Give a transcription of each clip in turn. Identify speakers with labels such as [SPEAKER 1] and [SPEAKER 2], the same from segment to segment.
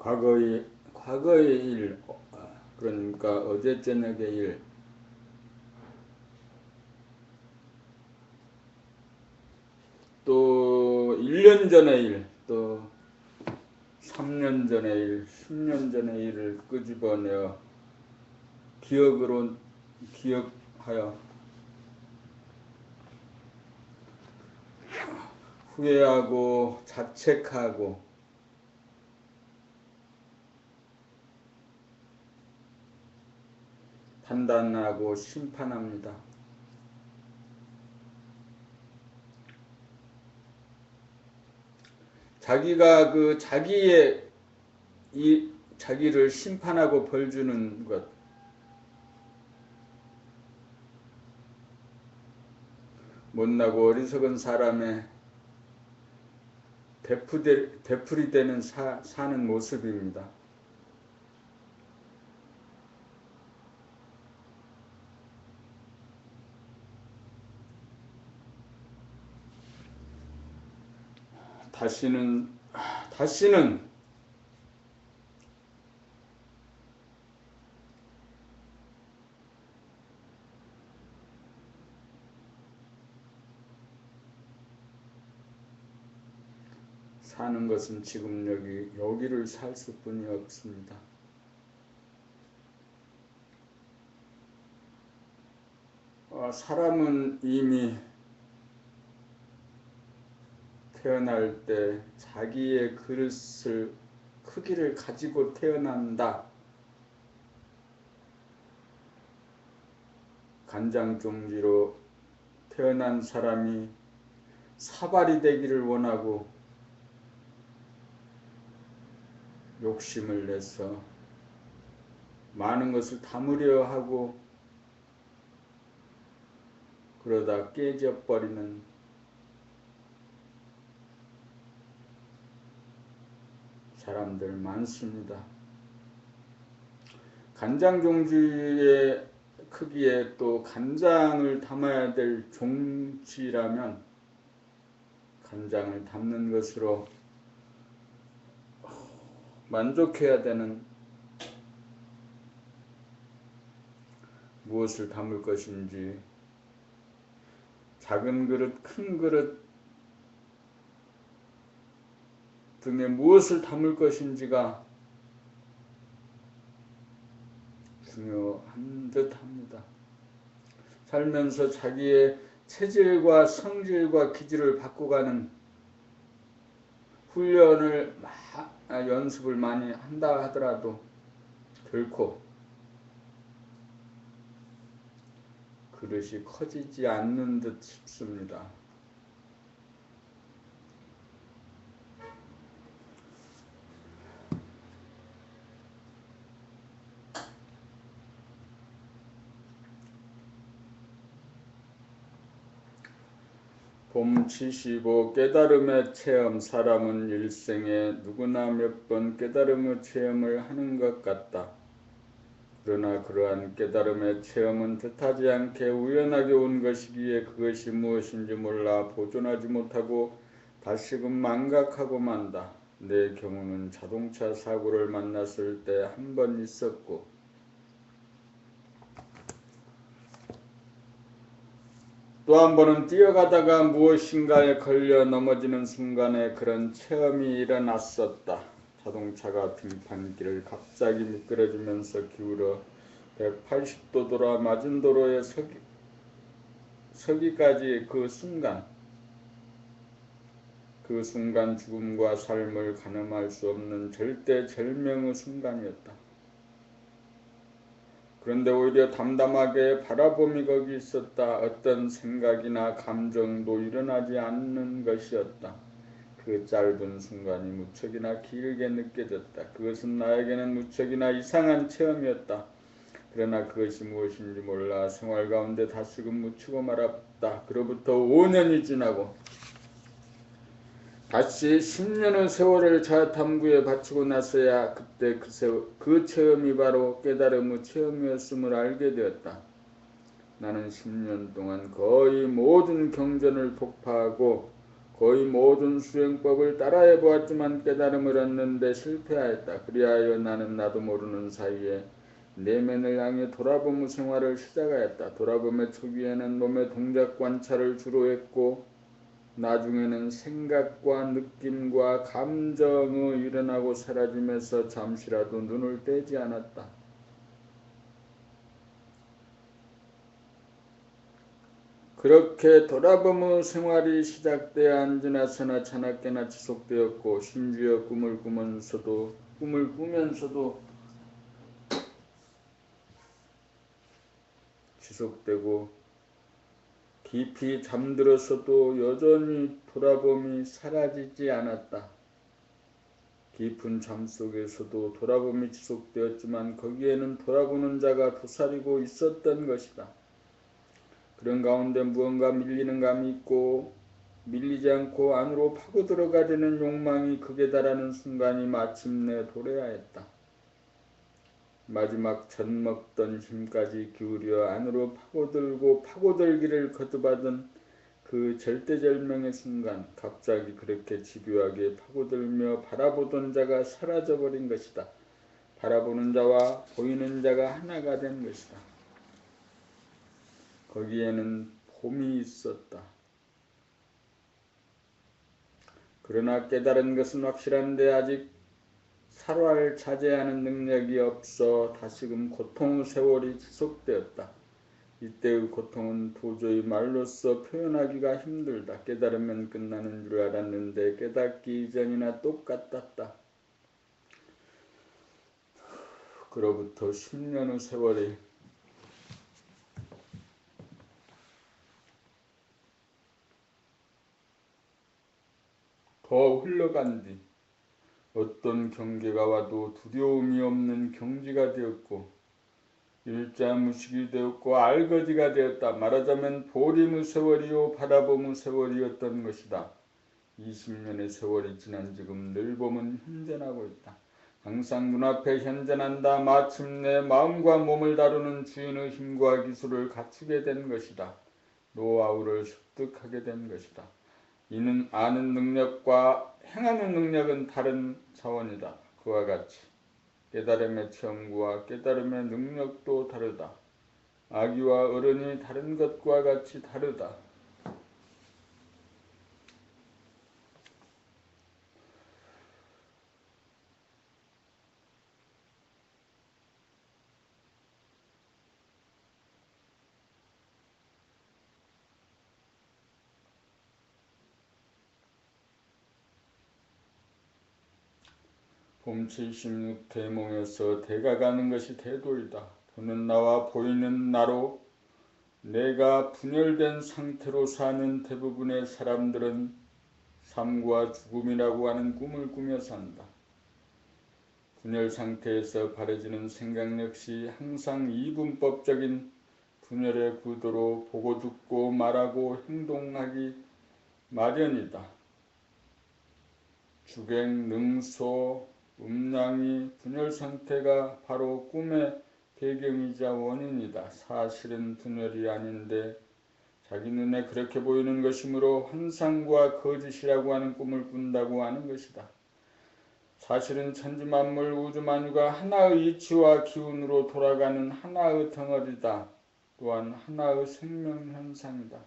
[SPEAKER 1] 과거의 일, 그러니까 어제 저녁의 일, 또 1년 전의 일, 또 3년 전의 일, 10년 전의 일을 끄집어내어 기억하여 후회하고 자책하고 판단하고 심판합니다. 자기가 자기를 심판하고 벌 주는 것, 못나고 어리석은 사람의 되풀이 되는 사는 모습입니다. 다시는 사는 것은 지금 여기를 살 수뿐이 없습니다. 사람은 이미 태어날 때 자기의 그릇을 크기를 가지고 태어난다. 간장종지로 태어난 사람이 사발이 되기를 원하고 욕심을 내서 많은 것을 담으려 하고 그러다 깨져버리는 사람들 많습니다. 간장종지의 크기에 또 간장을 담아야 될 종지라면 간장을 담는 것으로 만족해야 되는, 무엇을 담을 것인지, 작은 그릇, 큰 그릇 등에 무엇을 담을 것인지가 중요한 듯 합니다. 살면서 자기의 체질과 성질과 기질을 바꿔가는 훈련을 연습을 많이 한다 하더라도 결코 그릇이 커지지 않는 듯 싶습니다. 봄 75 깨달음의 체험. 사람은 일생에 누구나 몇 번 깨달음의 체험을 하는 것 같다. 그러나 그러한 깨달음의 체험은 뜻하지 않게 우연하게 온 것이기에 그것이 무엇인지 몰라 보존하지 못하고 다시금 망각하고 만다. 내 경우는 자동차 사고를 만났을 때 한 번 있었고 또 한 번은 뛰어가다가 무엇인가에 걸려 넘어지는 순간에 그런 체험이 일어났었다. 자동차가 빙판길을 갑자기 미끄러지면서 기울어 180도 돌아 맞은 도로에 서기까지 그 순간 죽음과 삶을 가늠할 수 없는 절대절명의 순간이었다. 그런데 오히려 담담하게 바라봄이 거기 있었다. 어떤 생각이나 감정도 일어나지 않는 것이었다. 그 짧은 순간이 무척이나 길게 느껴졌다. 그것은 나에게는 무척이나 이상한 체험이었다. 그러나 그것이 무엇인지 몰라 생활 가운데 다시금 묻히고 말았다. 그로부터 5년이 지나고 다시 10년의 세월을 자탐구에 바치고 나서야 그때 그 체험이 바로 깨달음의 체험이었음을 알게 되었다. 나는 10년 동안 거의 모든 경전을 독파하고 거의 모든 수행법을 따라해 보았지만 깨달음을 얻는데 실패하였다. 그리하여 나는 나도 모르는 사이에 내면을 향해 돌아보무 생활을 시작하였다. 돌아봄의 초기에는 몸의 동작 관찰을 주로 했고 나중에는 생각과 느낌과 감정의 일어나고 사라짐에서 잠시라도 눈을 떼지 않았다. 그렇게 돌아보무 생활이 시작되어 앉으나 서나 차나깨나 지속되었고 심지어 꿈을 꾸면서도 지속되고 깊이 잠들었어도 여전히 돌아봄이 사라지지 않았다. 깊은 잠 속에서도 돌아봄이 지속되었지만 거기에는 돌아보는 자가 도사리고 있었던 것이다. 그런 가운데 무언가 밀리는 감이 있고 밀리지 않고 안으로 파고 들어가려는 욕망이 극에 달하는 순간이 마침내 도래하였다. 마지막 젖먹던 힘까지 기울여 안으로 파고들고 파고들기를 거듭하던 그 절대절명의 순간 갑자기 그렇게 집요하게 파고들며 바라보던 자가 사라져버린 것이다. 바라보는 자와 보이는 자가 하나가 된 것이다. 거기에는 봄이 있었다. 그러나 깨달은 것은 확실한데 아직 살활 자제하는 능력이 없어 다시금 고통의 세월이 지속되었다. 이때의 고통은 도저히 말로써 표현하기가 힘들다. 깨달으면 끝나는 줄 알았는데 깨닫기 이전이나 똑같았다. 그로부터 10년의 세월이 더 흘러간 뒤 어떤 경계가 와도 두려움이 없는 경지가 되었고 일자무식이 되었고 알거지가 되었다. 말하자면 보림의 세월이요 바라봄의 세월이었던 것이다. 20년의 세월이 지난 지금 늘 보면 현존하고 있다. 항상 눈앞에 현존한다. 마침내 마음과 몸을 다루는 주인의 힘과 기술을 갖추게 된 것이다. 노하우를 습득하게 된 것이다. 이는 아는 능력과 행하는 능력은 다른 차원이다. 그와 같이 깨달음의 체험과 깨달음의 능력도 다르다. 아기와 어른이 다른 것과 같이 다르다. 봄 76대몽에서 대가 가는 것이 대도이다. 보는 나와 보이는 나로 내가 분열된 상태로 사는 대부분의 사람들은 삶과 죽음이라고 하는 꿈을 꾸며 산다. 분열 상태에서 바래지는 생각 역시 항상 이분법적인 분열의 구도로 보고 듣고 말하고 행동하기 마련이다. 주객, 능소, 음양이 분열 상태가 바로 꿈의 배경이자 원인이다. 사실은 분열이 아닌데 자기 눈에 그렇게 보이는 것이므로 환상과 거짓이라고 하는 꿈을 꾼다고 하는 것이다. 사실은 천지만물 우주만유가 하나의 이치와 기운으로 돌아가는 하나의 덩어리다. 또한 하나의 생명현상이다.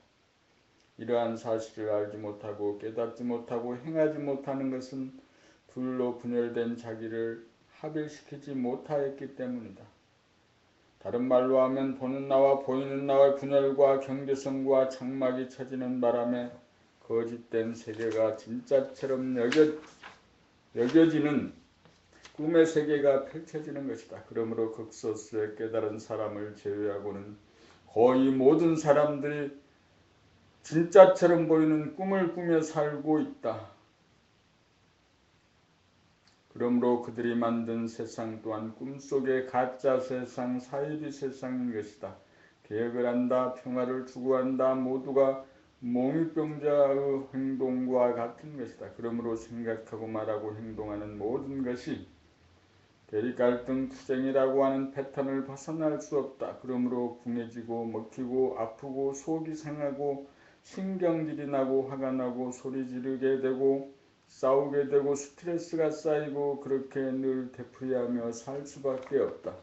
[SPEAKER 1] 이러한 사실을 알지 못하고 깨닫지 못하고 행하지 못하는 것은 둘로 분열된 자기를 합일시키지 못하였기 때문이다. 다른 말로 하면 보는 나와 보이는 나의 분열과 경계성과 장막이 처지는 바람에 거짓된 세계가 진짜처럼 여겨지는 꿈의 세계가 펼쳐지는 것이다. 그러므로 극소수의 깨달은 사람을 제외하고는 거의 모든 사람들이 진짜처럼 보이는 꿈을 꾸며 살고 있다. 그러므로 그들이 만든 세상 또한 꿈속의 가짜 세상, 사이비 세상인 것이다. 계획을 한다, 평화를 추구한다, 모두가 몽유병자의 행동과 같은 것이다. 그러므로 생각하고 말하고 행동하는 모든 것이 대립 갈등 투쟁이라고 하는 패턴을 벗어날 수 없다. 그러므로 궁해지고 먹히고 아프고 속이 상하고 신경질이 나고 화가 나고 소리 지르게 되고 싸우게 되고 스트레스가 쌓이고 그렇게 늘 되풀이하며 살 수밖에 없다.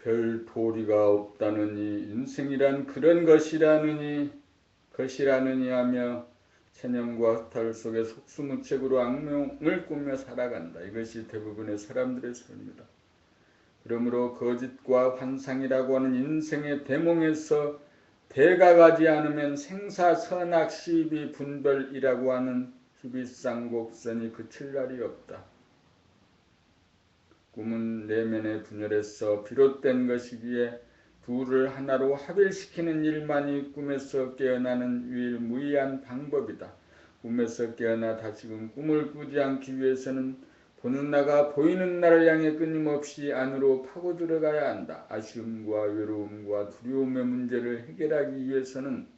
[SPEAKER 1] 별 도리가 없다느니 인생이란 그런 것이라느니 하며 체념과 허탈 속에 속수무책으로 악몽을 꾸며 살아간다. 이것이 대부분의 사람들의 삶이다. 그러므로 거짓과 환상이라고 하는 인생의 대몽에서 대가 가지 않으면 생사선악 시비 분별이라고 하는 희비상곡선이 그칠 날이 없다. 꿈은 내면의 분열에서 비롯된 것이기에 둘을 하나로 합일시키는 일만이 꿈에서 깨어나는 유일무이한 방법이다. 꿈에서 깨어나 다시금 꿈을 꾸지 않기 위해서는 보는 나가 보이는 나를 향해 끊임없이 안으로 파고 들어가야 한다. 아쉬움과 외로움과 두려움의 문제를 해결하기 위해서는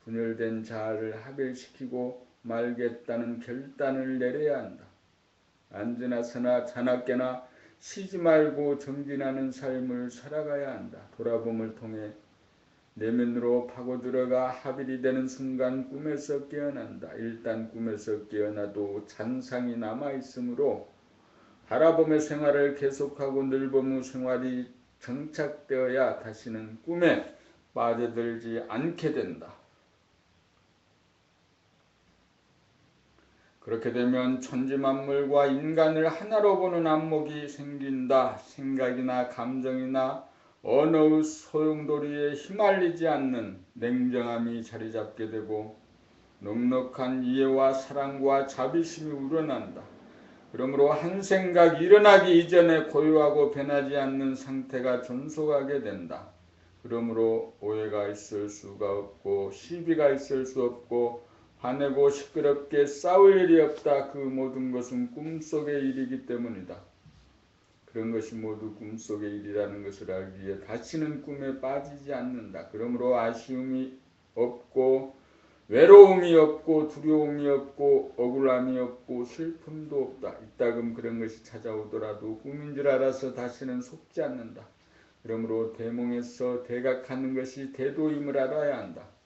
[SPEAKER 1] 분열된 자아를 합일시키고 말겠다는 결단을 내려야 한다. 앉으나 서나 자나 깨나 쉬지 말고 정진하는 삶을 살아가야 한다. 돌아봄을 통해 내면으로 파고 들어가 합일이 되는 순간 꿈에서 깨어난다. 일단 꿈에서 깨어나도 잔상이 남아있으므로 바라봄의 생활을 계속하고 늘봄의 생활이 정착되어야 다시는 꿈에 빠져들지 않게 된다. 그렇게 되면 천지만물과 인간을 하나로 보는 안목이 생긴다. 생각이나 감정이나 언어의 소용돌이에 휘말리지 않는 냉정함이 자리 잡게 되고 넉넉한 이해와 사랑과 자비심이 우러난다. 그러므로 한 생각 일어나기 이전에 고요하고 변하지 않는 상태가 존속하게 된다. 그러므로 오해가 있을 수가 없고 시비가 있을 수 없고 화내고 시끄럽게 싸울 일이 없다. 그 모든 것은 꿈속의 일이기 때문이다. 그런 것이 모두 꿈속의 일이라는 것을 알기에 다시는 꿈에 빠지지 않는다. 그러므로 아쉬움이 없고 외로움이 없고 두려움이 없고 억울함이 없고 슬픔도 없다. 이따금 그런 것이 찾아오더라도 꿈인 줄 알아서 다시는 속지 않는다. 그러므로 대몽에서 대각하는 것이 대도임을 알아야 한다.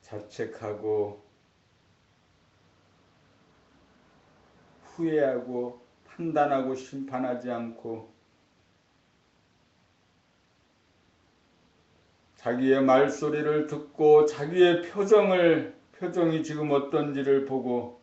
[SPEAKER 1] 자책하고 후회하고 판단하고 심판하지 않고 자기의 말소리를 듣고 자기의 표정이 지금 어떤지를 보고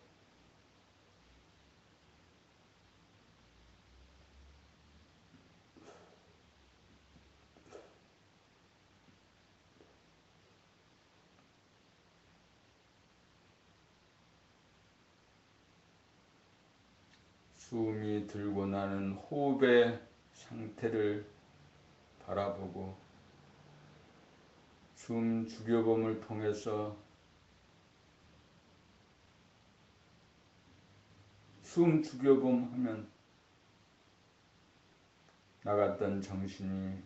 [SPEAKER 1] 숨이 들고 나는 호흡의 상태를 바라보고 숨 죽여봄을 통해서 숨 죽여봄 하면 나갔던 정신이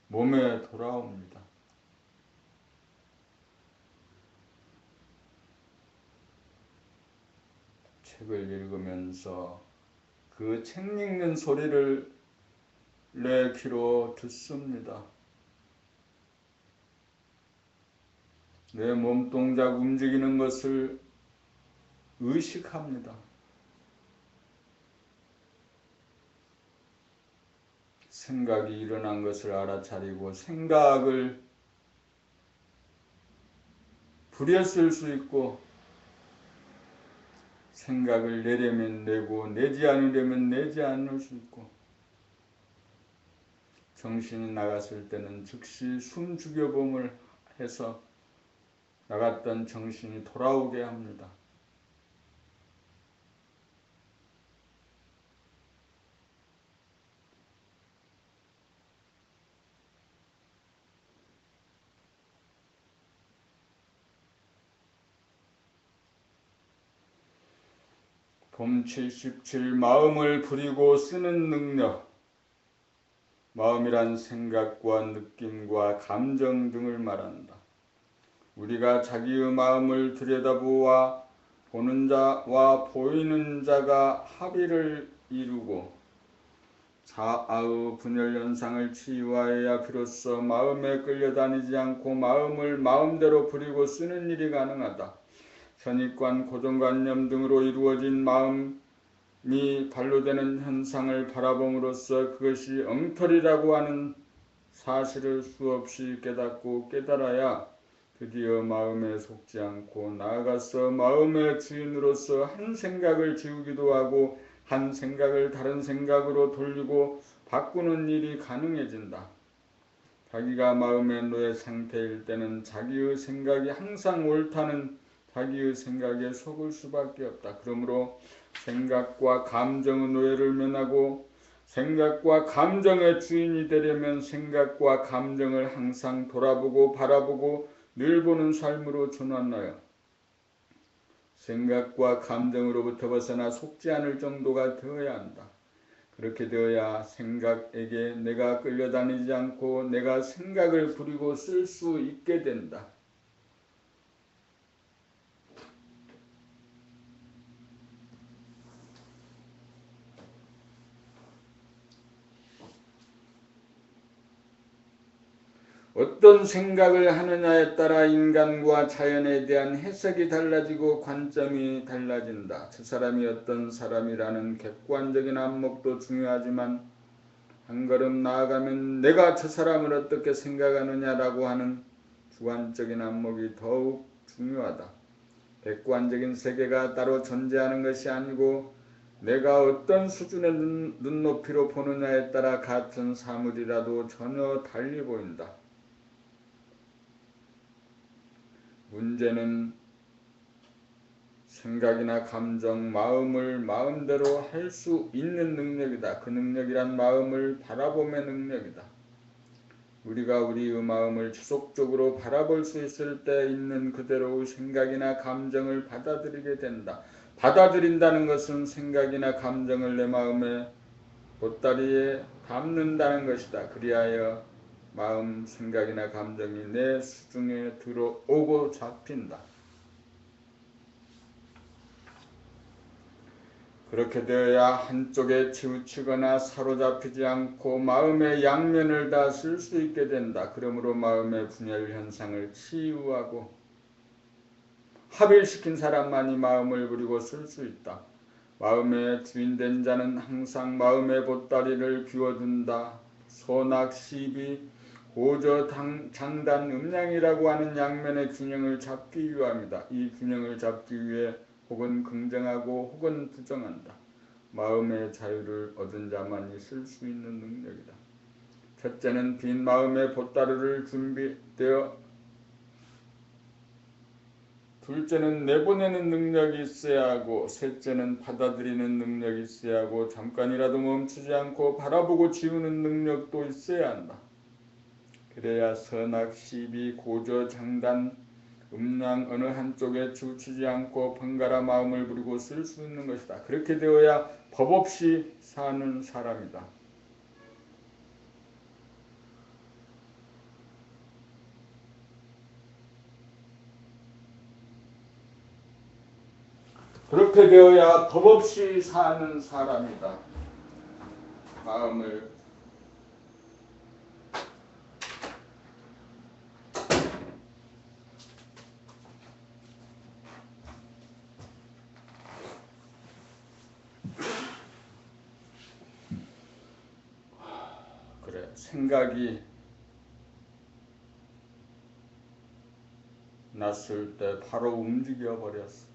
[SPEAKER 1] 몸에 돌아옵니다. 책을 읽으면서 그 책 읽는 소리를 내 귀로 듣습니다. 내 몸동작 움직이는 것을 의식합니다. 생각이 일어난 것을 알아차리고 생각을 부렸을 수 있고 생각을 내려면 내고 내지 않으려면 내지 않을 수 있고 정신이 나갔을 때는 즉시 숨 죽여봄을 해서 나갔던 정신이 돌아오게 합니다. 봄 77 마음을 부리고 쓰는 능력. 마음이란 생각과 느낌과 감정 등을 말한다. 우리가 자기의 마음을 들여다보아 보는 자와 보이는 자가 합의를 이루고 자아의 분열 현상을 치유하여야 비로소 마음에 끌려다니지 않고 마음을 마음대로 부리고 쓰는 일이 가능하다. 선입관, 고정관념 등으로 이루어진 마음이 반로되는 현상을 바라봄으로써 그것이 엉터리라고 하는 사실을 수없이 깨닫고 깨달아야 드디어 마음에 속지 않고 나아가서 마음의 주인으로서 한 생각을 지우기도 하고 한 생각을 다른 생각으로 돌리고 바꾸는 일이 가능해진다. 자기가 마음의 노예 상태일 때는 자기의 생각이 항상 옳다는 자기의 생각에 속을 수밖에 없다. 그러므로 생각과 감정의 노예를 면하고 생각과 감정의 주인이 되려면 생각과 감정을 항상 돌아보고 바라보고 늘 보는 삶으로 전환하여 생각과 감정으로부터 벗어나 속지 않을 정도가 되어야 한다. 그렇게 되어야 생각에게 내가 끌려다니지 않고 내가 생각을 부리고 쓸 수 있게 된다. 어떤 생각을 하느냐에 따라 인간과 자연에 대한 해석이 달라지고 관점이 달라진다. 저 사람이 어떤 사람이라는 객관적인 안목도 중요하지만 한 걸음 나아가면 내가 저 사람을 어떻게 생각하느냐라고 하는 주관적인 안목이 더욱 중요하다. 객관적인 세계가 따로 존재하는 것이 아니고 내가 어떤 수준의 눈높이로 보느냐에 따라 같은 사물이라도 전혀 달리 보인다. 문제는 생각이나 감정, 마음을 마음대로 할 수 있는 능력이다. 그 능력이란 마음을 바라봄의 능력이다. 우리가 우리의 마음을 지속적으로 바라볼 수 있을 때 있는 그대로의 생각이나 감정을 받아들이게 된다. 받아들인다는 것은 생각이나 감정을 내 마음의 보따리에 담는다는 것이다. 그리하여 마음, 생각이나 감정이 내 수중에 들어오고 잡힌다. 그렇게 되어야 한쪽에 치우치거나 사로잡히지 않고 마음의 양면을 다 쓸 수 있게 된다. 그러므로 마음의 분열 현상을 치유하고 합일시킨 사람만이 마음을 부리고 쓸 수 있다. 마음의 주인된 자는 항상 마음의 보따리를 비워둔다. 소낙, 시비, 고저, 장단, 음양이라고 하는 양면의 균형을 잡기 위함이다. 이 균형을 잡기 위해 혹은 긍정하고 혹은 부정한다. 마음의 자유를 얻은 자만이 쓸 수 있는 능력이다. 첫째는 빈 마음의 보따리를 준비되어 둘째는 내보내는 능력이 있어야 하고 셋째는 받아들이는 능력이 있어야 하고 잠깐이라도 멈추지 않고 바라보고 지우는 능력도 있어야 한다. 그래야 선악, 시비, 고저, 장단, 음양 어느 한쪽에 치우치지 않고 번갈아 마음을 부리고 쓸 수 있는 것이다. 그렇게 되어야 법 없이 사는 사람이다. 그렇게 되어야 법 없이 사는 사람이다. 마음을 생각이 났을 때 바로 움직여 버렸어.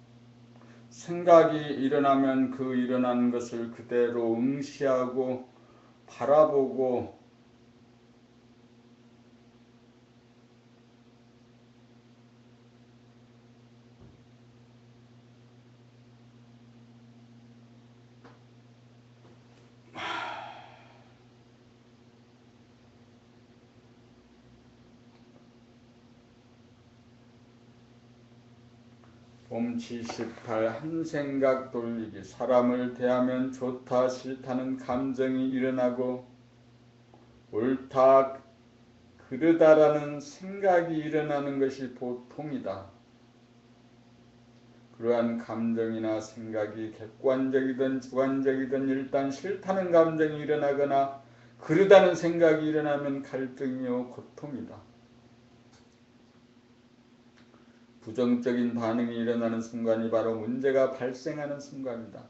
[SPEAKER 1] 생각이 일어나면 그 일어난 것을 그대로 응시하고 바라보고 봄 78 한 생각 돌리기. 사람을 대하면 좋다 싫다는 감정이 일어나고 옳다 그르다라는 생각이 일어나는 것이 보통이다. 그러한 감정이나 생각이 객관적이든 주관적이든 일단 싫다는 감정이 일어나거나 그르다는 생각이 일어나면 갈등이요 고통이다. 부정적인 반응이 일어나는 순간이 바로 문제가 발생하는 순간이다.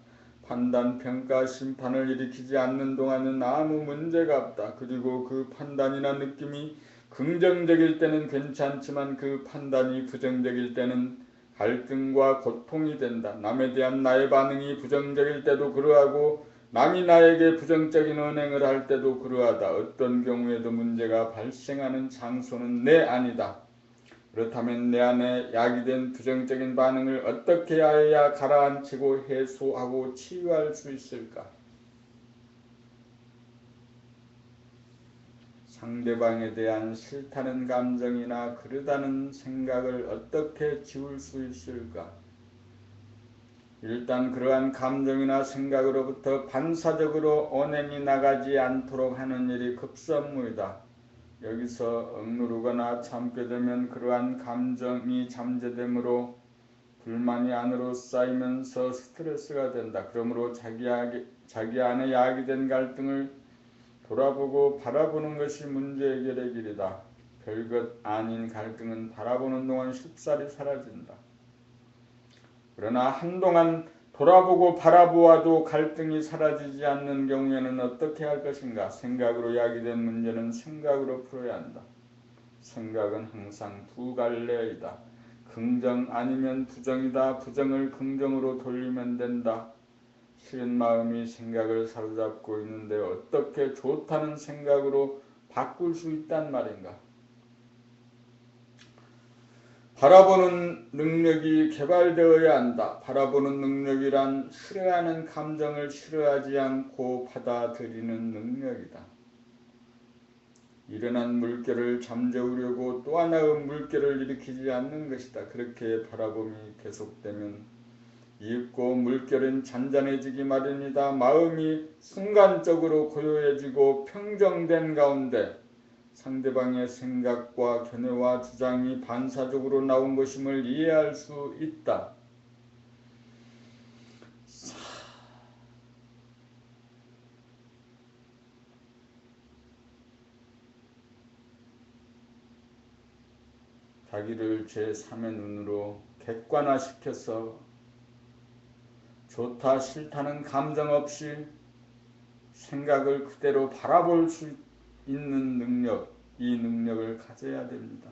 [SPEAKER 1] 판단, 평가, 심판을 일으키지 않는 동안은 아무 문제가 없다. 그리고 그 판단이나 느낌이 긍정적일 때는 괜찮지만 그 판단이 부정적일 때는 갈등과 고통이 된다. 남에 대한 나의 반응이 부정적일 때도 그러하고 남이 나에게 부정적인 언행을 할 때도 그러하다. 어떤 경우에도 문제가 발생하는 장소는 내 안이다. 그렇다면 내 안에 야기된 부정적인 반응을 어떻게 해야 가라앉히고 해소하고 치유할 수 있을까? 상대방에 대한 싫다는 감정이나 그러다는 생각을 어떻게 지울 수 있을까? 일단 그러한 감정이나 생각으로부터 반사적으로 언행이 나가지 않도록 하는 일이 급선무이다. 여기서 억누르거나 참게 되면 그러한 감정이 잠재되므로 불만이 안으로 쌓이면서 스트레스가 된다. 그러므로 자기 안에 야기된 갈등을 돌아보고 바라보는 것이 문제 해결의 길이다. 별것 아닌 갈등은 바라보는 동안 쉽사리 사라진다. 그러나 한동안 돌아보고 바라보아도 갈등이 사라지지 않는 경우에는 어떻게 할 것인가? 생각으로 야기된 문제는 생각으로 풀어야 한다. 생각은 항상 두 갈래이다. 긍정 아니면 부정이다. 부정을 긍정으로 돌리면 된다. 싫은 마음이 생각을 사로잡고 있는데 어떻게 좋다는 생각으로 바꿀 수 있단 말인가? 바라보는 능력이 개발되어야 한다. 바라보는 능력이란 싫어하는 감정을 싫어하지 않고 받아들이는 능력이다. 일어난 물결을 잠재우려고 또 하나의 물결을 일으키지 않는 것이다. 그렇게 바라봄이 계속되면 이윽고 물결은 잔잔해지기 마련이다. 마음이 순간적으로 고요해지고 평정된 가운데 상대방의 생각과 견해와 주장이 반사적으로 나온 것임을 이해할 수 있다. 자기를 제3의 눈으로 객관화시켜서 좋다 싫다는 감정 없이 생각을 그대로 바라볼 수 있는 능력, 이 능력을 가져야 됩니다.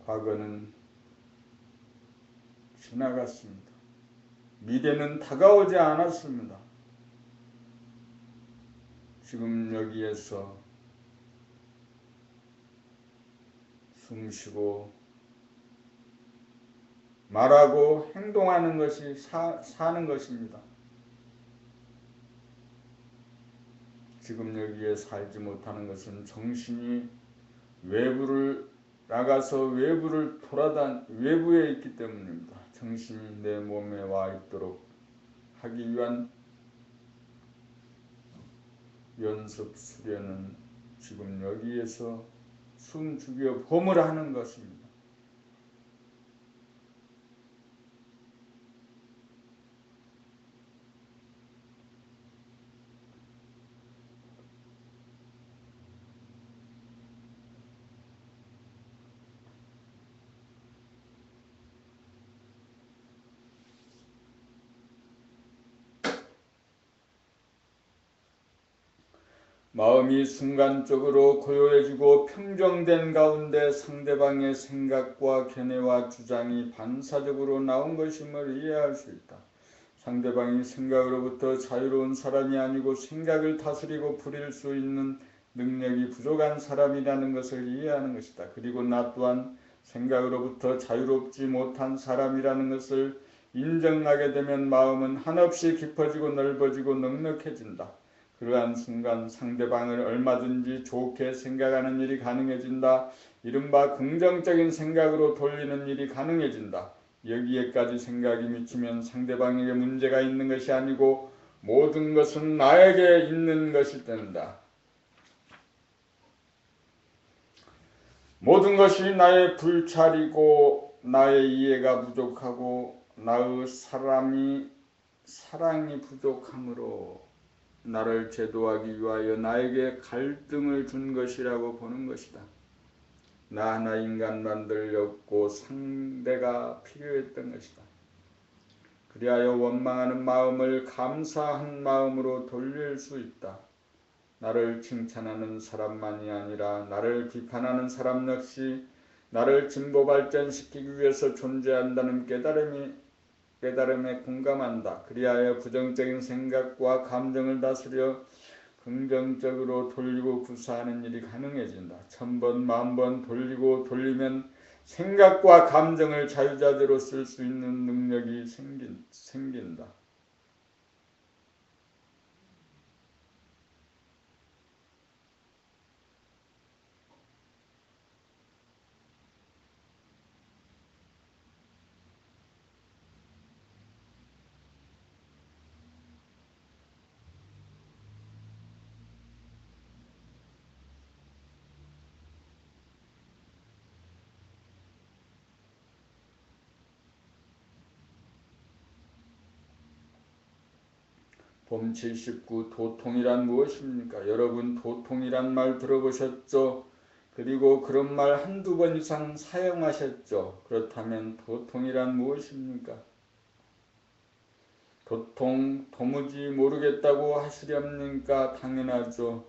[SPEAKER 1] 과거는 지나갔습니다. 미래는 다가오지 않았습니다. 지금 여기에서 숨쉬고 말하고 행동하는 것이 사는 것입니다. 지금 여기에 살지 못하는 것은 정신이 외부를 나가서 외부에 있기 때문입니다. 정신이 내 몸에 와 있도록 하기 위한 연습 수련은 지금 여기에서 숨 죽여 봄을 하는 것입니다. 마음이 순간적으로 고요해지고 평정된 가운데 상대방의 생각과 견해와 주장이 반사적으로 나온 것임을 이해할 수 있다. 상대방이 생각으로부터 자유로운 사람이 아니고 생각을 다스리고 부릴 수 있는 능력이 부족한 사람이라는 것을 이해하는 것이다. 그리고 나 또한 생각으로부터 자유롭지 못한 사람이라는 것을 인정하게 되면 마음은 한없이 깊어지고 넓어지고 넉넉해진다. 그러한 순간 상대방을 얼마든지 좋게 생각하는 일이 가능해진다. 이른바 긍정적인 생각으로 돌리는 일이 가능해진다. 여기에까지 생각이 미치면 상대방에게 문제가 있는 것이 아니고 모든 것은 나에게 있는 것이 된다. 모든 것이 나의 불찰이고 나의 이해가 부족하고 나의 사랑이 부족하므로 나를 제도하기 위하여 나에게 갈등을 준 것이라고 보는 것이다. 나 하나 인간 만들려고 상대가 필요했던 것이다. 그리하여 원망하는 마음을 감사한 마음으로 돌릴 수 있다. 나를 칭찬하는 사람만이 아니라 나를 비판하는 사람 역시 나를 진보 발전시키기 위해서 존재한다는 깨달음에 공감한다. 그리하여 부정적인 생각과 감정을 다스려 긍정적으로 돌리고 구사하는 일이 가능해진다. 1000번, 10,000번 돌리고 돌리면 생각과 감정을 자유자재로 쓸 수 있는 능력이 생긴다. 봄 79 도통이란 무엇입니까? 여러분 도통이란 말 들어보셨죠? 그리고 그런 말 한두 번 이상 사용하셨죠? 그렇다면 도통이란 무엇입니까? 도통 도무지 모르겠다고 하시렵니까? 당연하죠.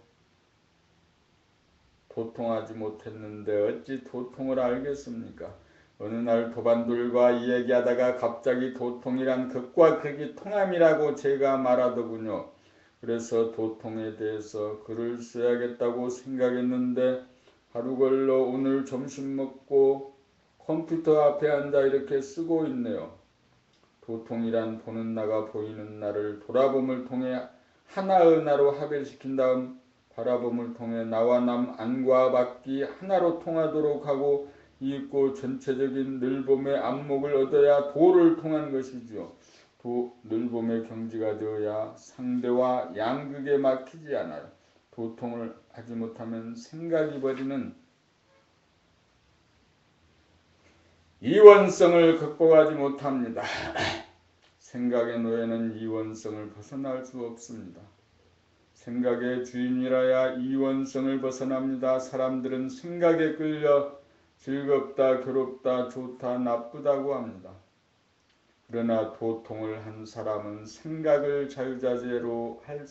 [SPEAKER 1] 도통하지 못했는데 어찌 도통을 알겠습니까? 어느 날 도반들과 이야기하다가 갑자기 도통이란 극과 극이 통함이라고 제가 말하더군요. 그래서 도통에 대해서 글을 써야겠다고 생각했는데 하루 걸러 오늘 점심 먹고 컴퓨터 앞에 앉아 이렇게 쓰고 있네요. 도통이란 보는 나가 보이는 나를 돌아봄을 통해 하나의 나로 합일시킨 다음 바라봄을 통해 나와 남 안과 밖이 하나로 통하도록 하고 이윽고 전체적인 늘봄의 안목을 얻어야 도를 통한 것이지요. 늘봄의 경지가 되어야 상대와 양극에 막히지 않아요. 도통을 하지 못하면 생각이 버리는 이원성을 극복하지 못합니다. 생각의 노예는 이원성을 벗어날 수 없습니다. 생각의 주인이라야 이원성을 벗어납니다. 사람들은 생각에 끌려 즐겁다, 괴롭다, 좋다, 나쁘다고 합니다. 그러나 도통을 한 사람은 생각을 자유자재로 할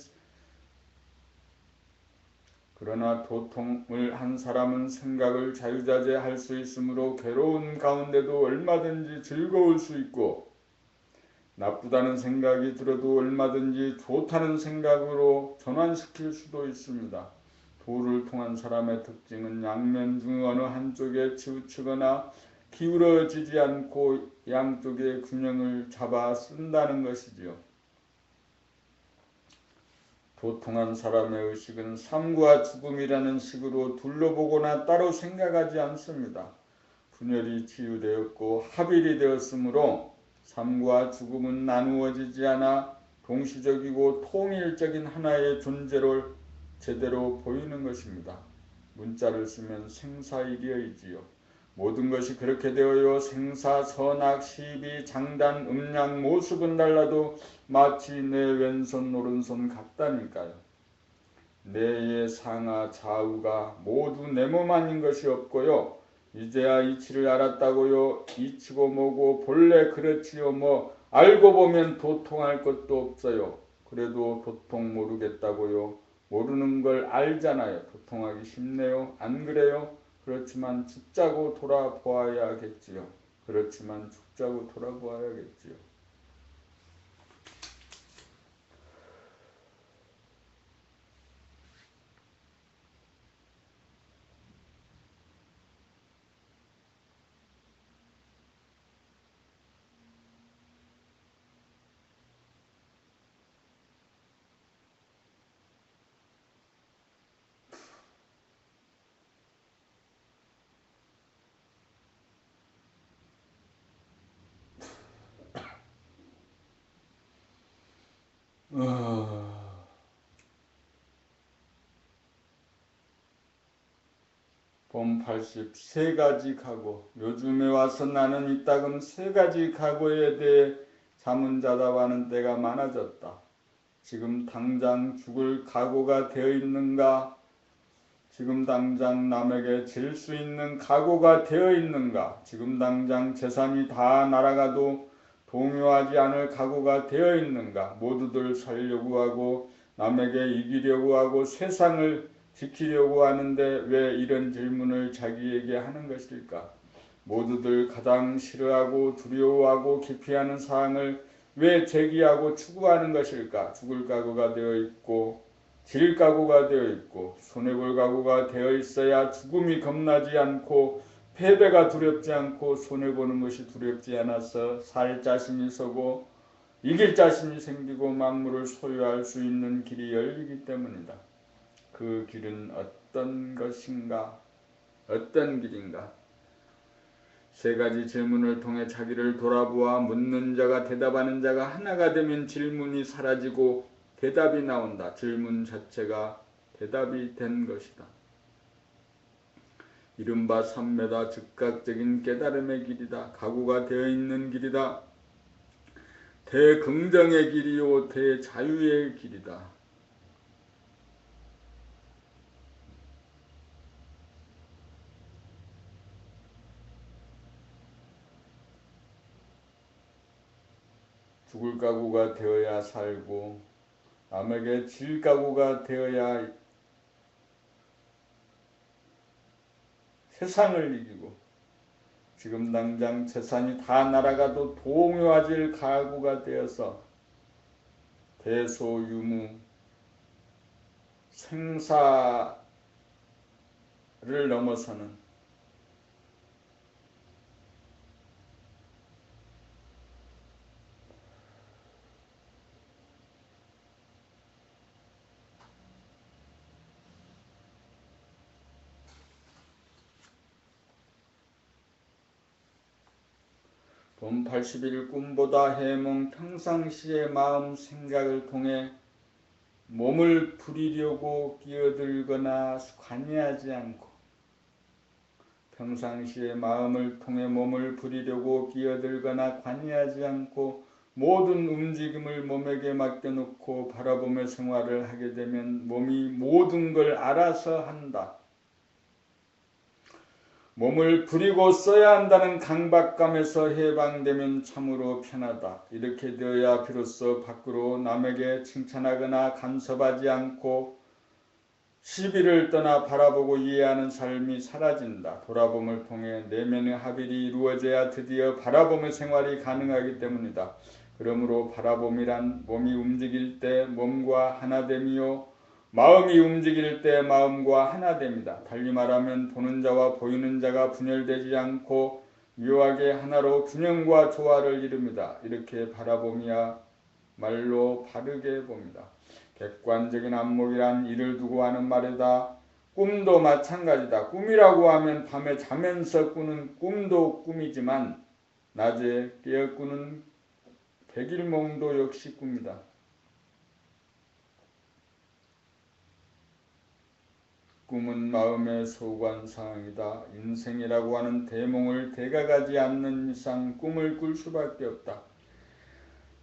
[SPEAKER 1] 수 있으므로 괴로운 가운데도 얼마든지 즐거울 수 있고 나쁘다는 생각이 들어도 얼마든지 좋다는 생각으로 전환시킬 수도 있습니다. 도를 통한 사람의 특징은 양면 중 어느 한쪽에 치우치거나 기울어지지 않고 양쪽의 균형을 잡아 쓴다는 것이지요. 도통한 사람의 의식은 삶과 죽음이라는 식으로 둘러보거나 따로 생각하지 않습니다. 분열이 치유되었고 합일이 되었으므로 삶과 죽음은 나누어지지 않아 동시적이고 통일적인 하나의 존재를 제대로 보이는 것입니다. 문자를 쓰면 생사일이어이지요. 모든 것이 그렇게 되어요. 생사, 선악, 시비, 장단, 음양, 모습은 달라도 마치 내 왼손 오른손 같다니까요. 내의 상하 좌우가 모두 내 몸 아닌 것이 없고요. 이제야 이치를 알았다고요. 이치고 뭐고 본래 그렇지요. 뭐 알고 보면 도통할 것도 없어요. 그래도 도통 모르겠다고요. 모르는 걸 알잖아요. 도통하기 쉽네요. 안 그래요? 그렇지만 죽자고 돌아보아야겠지요. 그렇지만 죽자고 돌아보아야겠지요. 봄 80, 세 가지 각오. 요즘에 와서 나는 이따금 세 가지 각오에 대해 자문자답하는 때가 많아졌다. 지금 당장 죽을 각오가 되어 있는가? 지금 당장 남에게 질 수 있는 각오가 되어 있는가? 지금 당장 재산이 다 날아가도 동요하지 않을 각오가 되어 있는가? 모두들 살려고 하고 남에게 이기려고 하고 세상을 지키려고 하는데 왜 이런 질문을 자기에게 하는 것일까? 모두들 가장 싫어하고 두려워하고 기피하는 사항을 왜 제기하고 추구하는 것일까? 죽을 각오가 되어 있고 질 각오가 되어 있고 손해볼 각오가 되어 있어야 죽음이 겁나지 않고 패배가 두렵지 않고 손해보는 것이 두렵지 않아서 살 자신이 서고 이길 자신이 생기고 만물을 소유할 수 있는 길이 열리기 때문이다. 그 길은 어떤 것인가? 어떤 길인가? 세 가지 질문을 통해 자기를 돌아보아 묻는 자가 대답하는 자가 하나가 되면 질문이 사라지고 대답이 나온다. 질문 자체가 대답이 된 것이다. 이른바 삼매다. 즉각적인 깨달음의 길이다. 각오가 되어 있는 길이다. 대긍정의 길이요 대자유의 길이다. 죽을 각오가 되어야 살고 남에게 질 각오가 되어야 세상을 이기고 지금 당장 재산이 다 날아가도 동요하질 각오가 되어서 대소유무 생사를 넘어서는 봄 80일 꿈보다 해몽 평상시의 마음 생각을 통해 몸을 부리려고 끼어들거나 관여하지 않고 평상시의 마음을 통해 몸을 부리려고 끼어들거나 관여하지 않고 모든 움직임을 몸에게 맡겨놓고 바라보며 생활을 하게 되면 몸이 모든 걸 알아서 한다. 몸을 부리고 써야 한다는 강박감에서 해방되면 참으로 편하다. 이렇게 되어야 비로소 밖으로 남에게 칭찬하거나 간섭하지 않고 시비를 떠나 바라보고 이해하는 삶이 사라진다. 돌아봄을 통해 내면의 합일이 이루어져야 드디어 바라봄의 생활이 가능하기 때문이다. 그러므로 바라봄이란 몸이 움직일 때 몸과 하나됨이요 마음이 움직일 때 마음과 하나됨이다. 달리 말하면 보는 자와 보이는 자가 분열되지 않고 묘하게 하나로 균형과 조화를 이룹니다. 이렇게 바라봄이야 말로 바르게 봅니다. 객관적인 안목이란 이를 두고 하는 말이다. 꿈도 마찬가지다. 꿈이라고 하면 밤에 자면서 꾸는 꿈도 꿈이지만 낮에 깨어 꾸는 백일몽도 역시 꿈이다. 꿈은 마음의 소관사항이다. 인생이라고 하는 대몽을 대각하지 않는 이상 꿈을 꿀 수밖에 없다.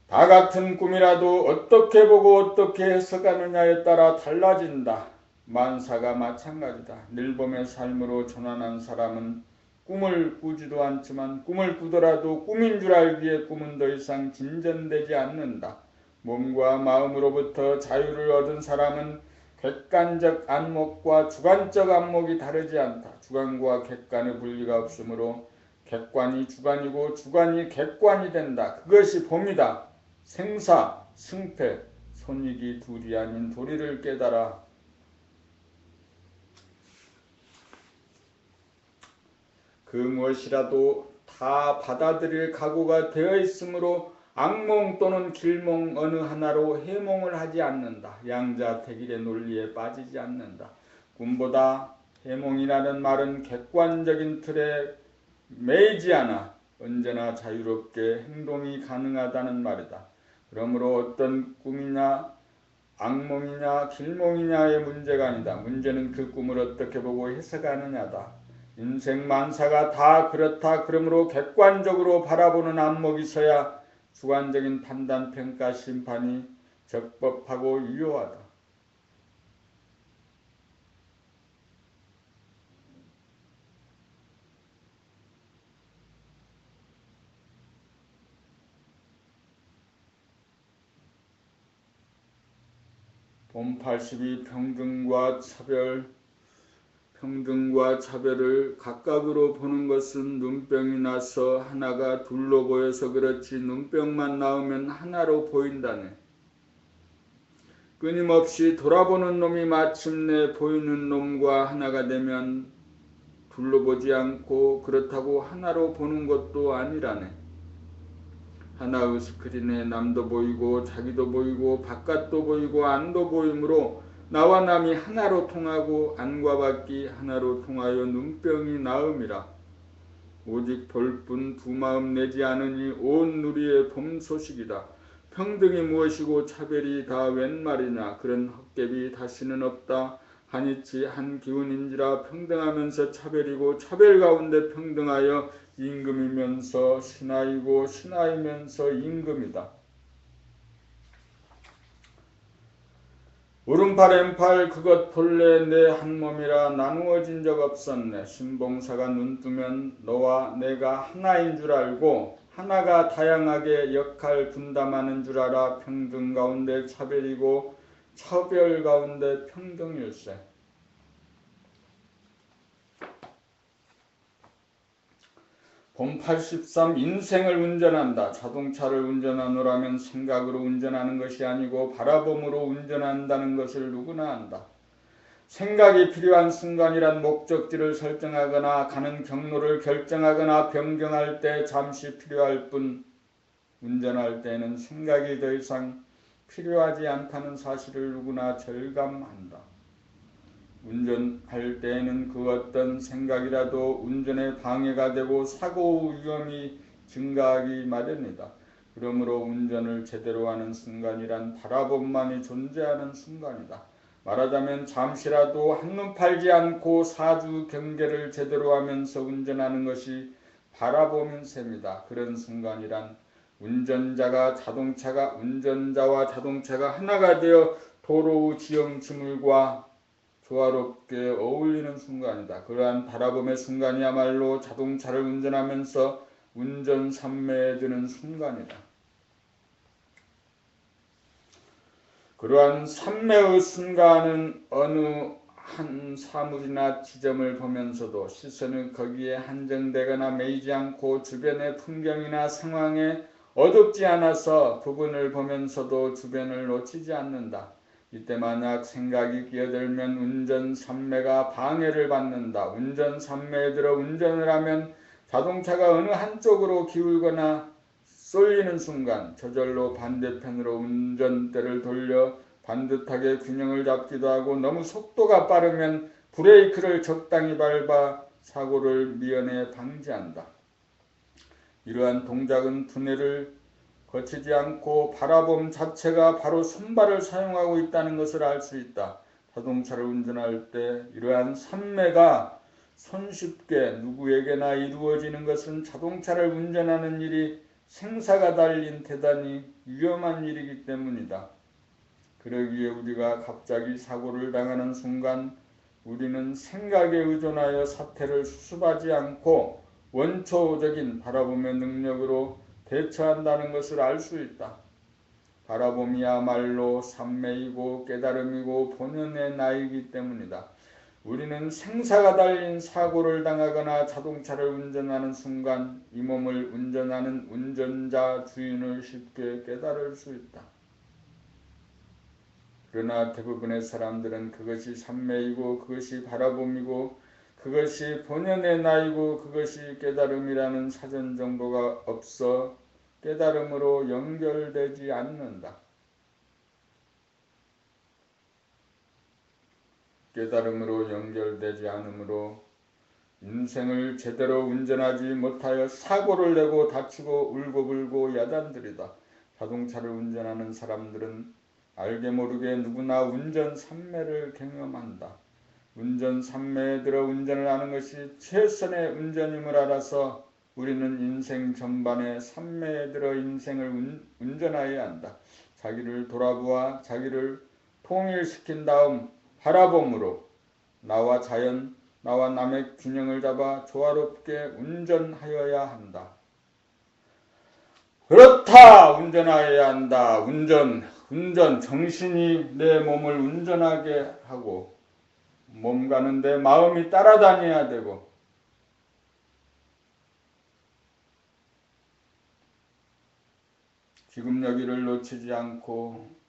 [SPEAKER 1] 다 같은 꿈이라도 어떻게 보고 어떻게 해석하느냐에 따라 달라진다. 만사가 마찬가지다. 늘봄의 삶으로 전환한 사람은 꿈을 꾸지도 않지만 꿈을 꾸더라도 꿈인 줄 알기에 꿈은 더 이상 진전되지 않는다. 몸과 마음으로부터 자유를 얻은 사람은 객관적 안목과 주관적 안목이 다르지 않다. 주관과 객관의 분리가 없으므로 객관이 주관이고 주관이 객관이 된다. 그것이 봄이다. 생사, 승패, 손익이 둘이 아닌 도리를 깨달아. 그 무엇이라도 다 받아들일 각오가 되어 있으므로 악몽 또는 길몽 어느 하나로 해몽을 하지 않는다. 양자택일의 논리에 빠지지 않는다. 꿈보다 해몽이라는 말은 객관적인 틀에 매이지 않아 언제나 자유롭게 행동이 가능하다는 말이다. 그러므로 어떤 꿈이냐 악몽이냐 길몽이냐의 문제가 아니다. 문제는 그 꿈을 어떻게 보고 해석하느냐다. 인생 만사가 다 그렇다. 그러므로 객관적으로 바라보는 안목이 있어야 주관적인 판단, 평가, 심판이 적법하고 유효하다. 봄 82 평등과 차별을 각각으로 보는 것은 눈병이 나서 하나가 둘로 보여서 그렇지 눈병만 나오면 하나로 보인다네. 끊임없이 돌아보는 놈이 마침내 보이는 놈과 하나가 되면 둘로 보지 않고 그렇다고 하나로 보는 것도 아니라네. 하나의 스크린에 남도 보이고 자기도 보이고 바깥도 보이고 안도 보이므로 나와 남이 하나로 통하고 안과 밖이 하나로 통하여 눈병이 나음이라. 오직 볼뿐 두 마음 내지 않으니 온 누리의 봄 소식이다. 평등이 무엇이고 차별이 다 웬 말이냐. 그런 헛개비 다시는 없다. 한이치 한 기운인지라 평등하면서 차별이고 차별 가운데 평등하여 임금이면서 신하이고 신하이면서 임금이다. 오른팔 왼팔 그것 본래 내 한 몸이라 나누어진 적 없었네. 신봉사가 눈뜨면 너와 내가 하나인 줄 알고 하나가 다양하게 역할 분담하는 줄 알아. 평등 가운데 차별이고 차별 가운데 평등일세. 봄 83 인생을 운전한다. 자동차를 운전하노라면 생각으로 운전하는 것이 아니고 바라봄으로 운전한다는 것을 누구나 안다. 생각이 필요한 순간이란 목적지를 설정하거나 가는 경로를 결정하거나 변경할 때 잠시 필요할 뿐 운전할 때는 생각이 더 이상 필요하지 않다는 사실을 누구나 절감한다. 운전할 때에는 그 어떤 생각이라도 운전에 방해가 되고 사고 위험이 증가하기 마련이다. 그러므로 운전을 제대로 하는 순간이란 바라봄만이 존재하는 순간이다. 말하자면 잠시라도 한눈 팔지 않고 사주 경계를 제대로 하면서 운전하는 것이 바라봄인 셈이다. 그런 순간이란 운전자와 자동차가 하나가 되어 도로 지형지물과 조화롭게 어울리는 순간이다. 그러한 바라봄의 순간이야말로 자동차를 운전하면서 운전 삼매에 드는 순간이다. 그러한 삼매의 순간은 어느 한 사물이나 지점을 보면서도 시선은 거기에 한정되거나 매이지 않고 주변의 풍경이나 상황에 어둡지 않아서 부분을 보면서도 주변을 놓치지 않는다. 이때 만약 생각이 끼어들면 운전 삼매가 방해를 받는다. 운전 삼매에 들어 운전을 하면 자동차가 어느 한쪽으로 기울거나 쏠리는 순간 저절로 반대편으로 운전대를 돌려 반듯하게 균형을 잡기도 하고 너무 속도가 빠르면 브레이크를 적당히 밟아 사고를 미연에 방지한다. 이러한 동작은 두뇌를 거치지 않고 바라봄 자체가 바로 손발을 사용하고 있다는 것을 알 수 있다. 자동차를 운전할 때 이러한 삼매가 손쉽게 누구에게나 이루어지는 것은 자동차를 운전하는 일이 생사가 달린 대단히 위험한 일이기 때문이다. 그러기에 우리가 갑자기 사고를 당하는 순간 우리는 생각에 의존하여 사태를 수습하지 않고 원초적인 바라봄의 능력으로 대처한다는 것을 알 수 있다. 바라봄이야말로 삼매이고 깨달음이고 본연의 나이기 때문이다. 우리는 생사가 달린 사고를 당하거나 자동차를 운전하는 순간 이 몸을 운전하는 운전자 주인을 쉽게 깨달을 수 있다. 그러나 대부분의 사람들은 그것이 삼매이고 그것이 바라봄이고 그것이 본연의 나이고 그것이 깨달음이라는 사전 정보가 없어 깨달음으로 연결되지 않는다. 깨달음으로 연결되지 않으므로 인생을 제대로 운전하지 못하여 사고를 내고 다치고 울고불고 야단들이다. 자동차를 운전하는 사람들은 알게 모르게 누구나 운전 삼매를 경험한다. 운전 삼매에 들어 운전을 하는 것이 최선의 운전임을 알아서 우리는 인생 전반에 삼매에 들어 인생을 운전하여야 한다. 자기를 돌아보아 자기를 통일시킨 다음 바라봄으로 나와 자연, 나와 남의 균형을 잡아 조화롭게 운전하여야 한다. 그렇다! 운전하여야 한다. 운전, 정신이 내 몸을 운전하게 하고 몸 가는데 마음이 따라다녀야 되고 지금 여기를 놓치지 않고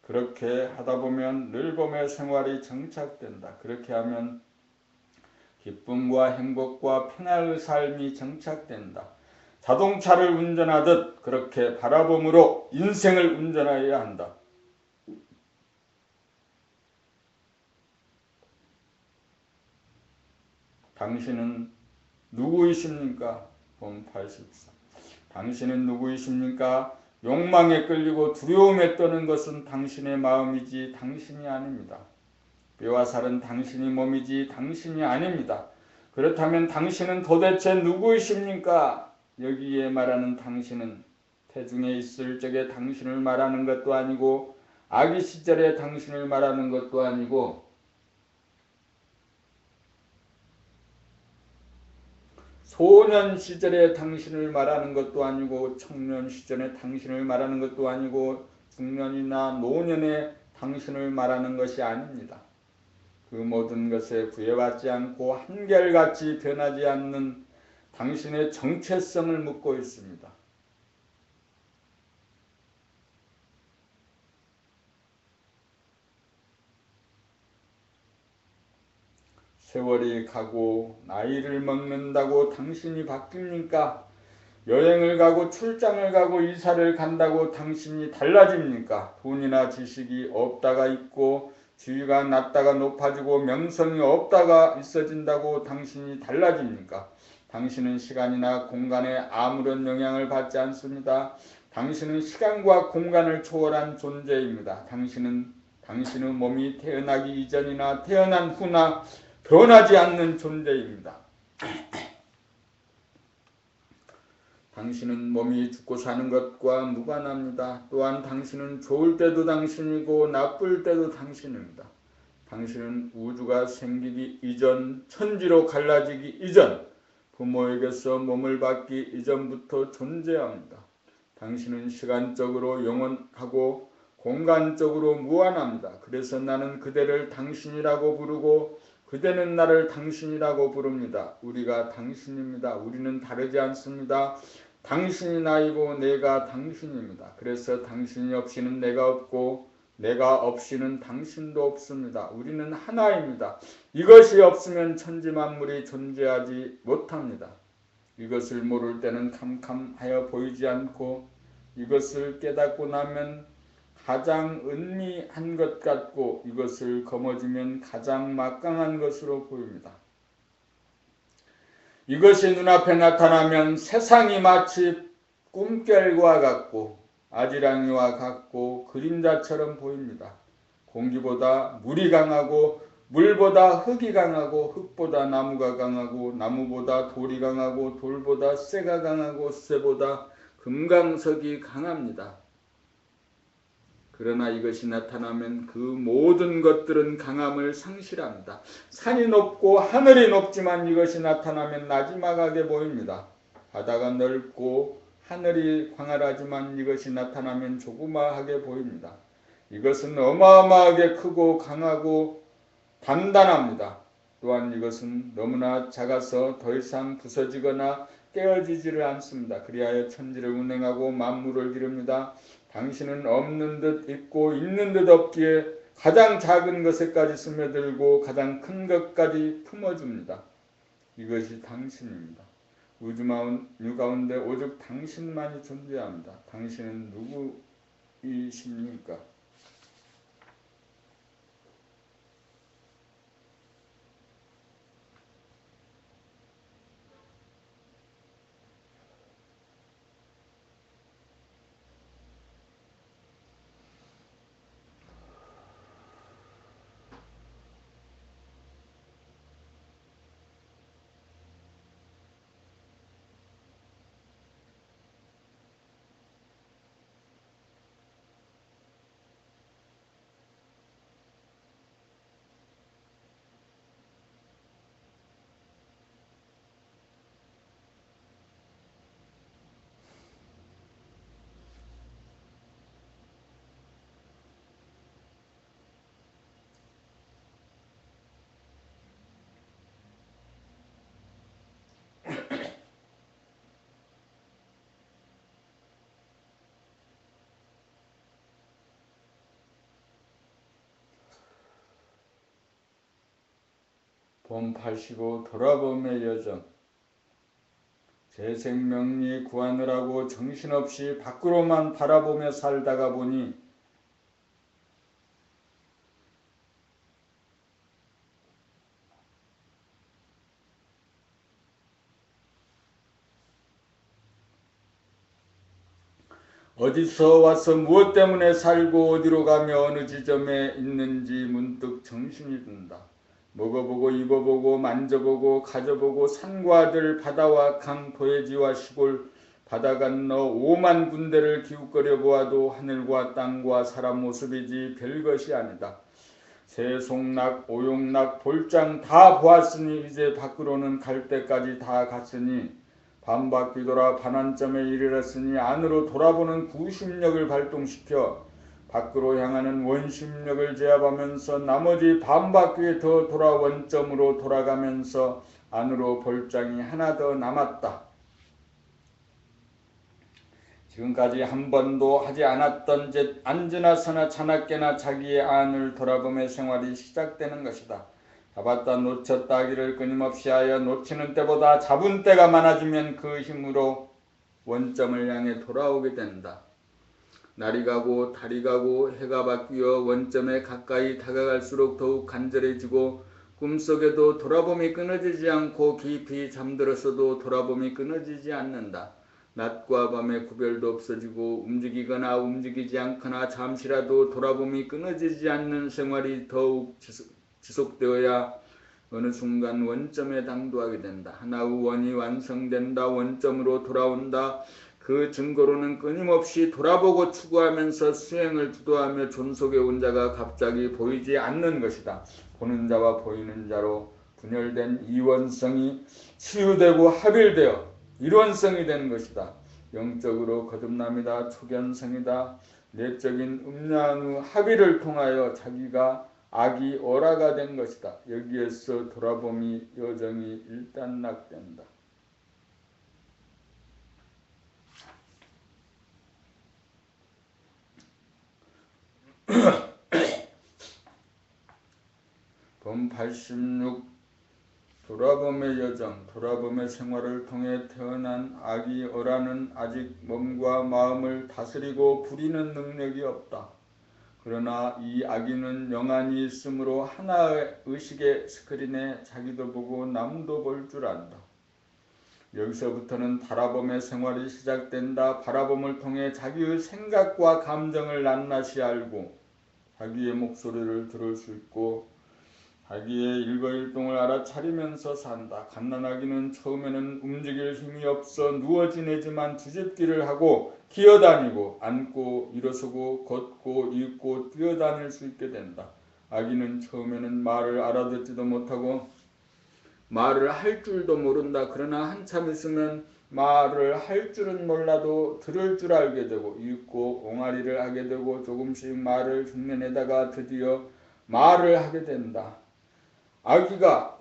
[SPEAKER 1] 그렇게 하다 보면 늘 봄의 생활이 정착된다. 그렇게 하면 기쁨과 행복과 평화의 삶이 정착된다. 자동차를 운전하듯 그렇게 바라봄으로 인생을 운전하여야 한다. 당신은 누구이십니까? 봄 84. 당신은 누구이십니까? 욕망에 끌리고 두려움에 떠는 것은 당신의 마음이지 당신이 아닙니다. 뼈와 살은 당신이 몸이지 당신이 아닙니다. 그렇다면 당신은 도대체 누구이십니까? 여기에 말하는 당신은 태중에 있을 적에 당신을 말하는 것도 아니고 아기 시절에 당신을 말하는 것도 아니고 소년 시절에 당신을 말하는 것도 아니고 청년 시절에 당신을 말하는 것도 아니고 중년이나 노년에 당신을 말하는 것이 아닙니다. 그 모든 것에 구애받지 않고 한결같이 변하지 않는 당신의 정체성을 묻고 있습니다. 세월이 가고 나이를 먹는다고 당신이 바뀝니까? 여행을 가고 출장을 가고 이사를 간다고 당신이 달라집니까? 돈이나 지식이 없다가 있고 지위가 낮다가 높아지고 명성이 없다가 있어진다고 당신이 달라집니까? 당신은 시간이나 공간에 아무런 영향을 받지 않습니다. 당신은 시간과 공간을 초월한 존재입니다. 당신의 몸이 태어나기 이전이나 태어난 후나 변하지 않는 존재입니다. 당신은 몸이 죽고 사는 것과 무관합니다. 또한 당신은 좋을 때도 당신이고 나쁠 때도 당신입니다. 당신은 우주가 생기기 이전, 천지로 갈라지기 이전, 부모에게서 몸을 받기 이전부터 존재합니다. 당신은 시간적으로 영원하고 공간적으로 무한합니다. 그래서 나는 그대를 당신이라고 부르고 그대는 나를 당신이라고 부릅니다. 우리가 당신입니다. 우리는 다르지 않습니다. 당신이 나이고 내가 당신입니다. 그래서 당신이 없이는 내가 없고 내가 없이는 당신도 없습니다. 우리는 하나입니다. 이것이 없으면 천지만물이 존재하지 못합니다. 이것을 모를 때는 캄캄하여 보이지 않고 이것을 깨닫고 나면 가장 은미한 것 같고 이것을 거머쥐면 가장 막강한 것으로 보입니다. 이것이 눈앞에 나타나면 세상이 마치 꿈결과 같고 아지랑이와 같고 그림자처럼 보입니다. 공기보다 물이 강하고 물보다 흙이 강하고 흙보다 나무가 강하고 나무보다 돌이 강하고 돌보다 쇠가 강하고 쇠보다 금강석이 강합니다. 그러나 이것이 나타나면 그 모든 것들은 강함을 상실합니다. 산이 높고 하늘이 높지만 이것이 나타나면 나지막하게 보입니다. 바다가 넓고 하늘이 광활하지만 이것이 나타나면 조그마하게 보입니다. 이것은 어마어마하게 크고 강하고 단단합니다. 또한 이것은 너무나 작아서 더 이상 부서지거나 깨어지지를 않습니다. 그리하여 천지를 운행하고 만물을 기릅니다. 당신은 없는 듯 있고 있는 듯 없기에 가장 작은 것에까지 스며들고 가장 큰 것까지 품어줍니다. 이것이 당신입니다. 우주 가운데 오직 당신만이 존재합니다. 당신은 누구이십니까? 본 85 돌아봄의 여정. 제 생명이 구하느라고 정신없이 밖으로만 바라보며 살다가 보니 어디서 와서 무엇 때문에 살고 어디로 가며 어느 지점에 있는지 문득 정신이 든다. 먹어보고 입어보고 만져보고 가져보고 산과 들 바다와 강 도해지와 시골 바다 건너 5만 군데를 기웃거려 보아도 하늘과 땅과 사람 모습이지 별것이 아니다. 새, 송락, 오용락, 볼장 다 보았으니 이제 밖으로는 갈 때까지 다 갔으니 반바퀴 돌아 반환점에 이르렀으니 안으로 돌아보는 구심력을 발동시켜 밖으로 향하는 원심력을 제압하면서 나머지 반바퀴에 더 돌아 원점으로 돌아가면서 안으로 볼장이 하나 더 남았다. 지금까지 한 번도 하지 않았던 짓 앉으나 서나 자나깨나 자기의 안을 돌아보며 생활이 시작되는 것이다. 잡았다 놓쳤다 하기를 끊임없이 하여 놓치는 때보다 잡은 때가 많아지면 그 힘으로 원점을 향해 돌아오게 된다. 날이 가고 달이 가고 해가 바뀌어 원점에 가까이 다가갈수록 더욱 간절해지고 꿈속에도 돌아봄이 끊어지지 않고 깊이 잠들었어도 돌아봄이 끊어지지 않는다. 낮과 밤의 구별도 없어지고 움직이거나 움직이지 않거나 잠시라도 돌아봄이 끊어지지 않는 생활이 더욱 지속되어야 어느 순간 원점에 당도하게 된다. 하나의 원이 완성된다. 원점으로 돌아온다. 그 증거로는 끊임없이 돌아보고 추구하면서 수행을 주도하며 존속해 온 자가 갑자기 보이지 않는 것이다. 보는 자와 보이는 자로 분열된 이원성이 치유되고 합일되어 일원성이 되는 것이다. 영적으로 거듭남이다. 초견성이다. 내적인 음양의 합의를 통하여 자기가 악이 어라가 된 것이다. 여기에서 돌아봄이 여정이 일단락된다. 본 86 돌아봄의 여정, 돌아봄의 생활을 통해 태어난 악이 어라는 아직 몸과 마음을 다스리고 부리는 능력이 없다. 그러나 이 악인은 영안이 있으므로 하나의 의식의 스크린에 자기도 보고 남도 볼 줄 안다. 여기서부터는 바라봄의 생활이 시작된다. 바라봄을 통해 자기의 생각과 감정을 낱낱이 알고 자기의 목소리를 들을 수 있고 자기의 일거일동을 알아차리면서 산다. 갓난아기는 처음에는 움직일 힘이 없어 누워 지내지만 뒤집기를 하고 기어다니고 앉고 일어서고 걷고 입고 뛰어다닐 수 있게 된다. 아기는 처음에는 말을 알아듣지도 못하고 말을 할 줄도 모른다. 그러나 한참 있으면 말을 할 줄은 몰라도 들을 줄 알게 되고 읽고 옹알이를 하게 되고 조금씩 말을 흉내내다가 드디어 말을 하게 된다. 아기가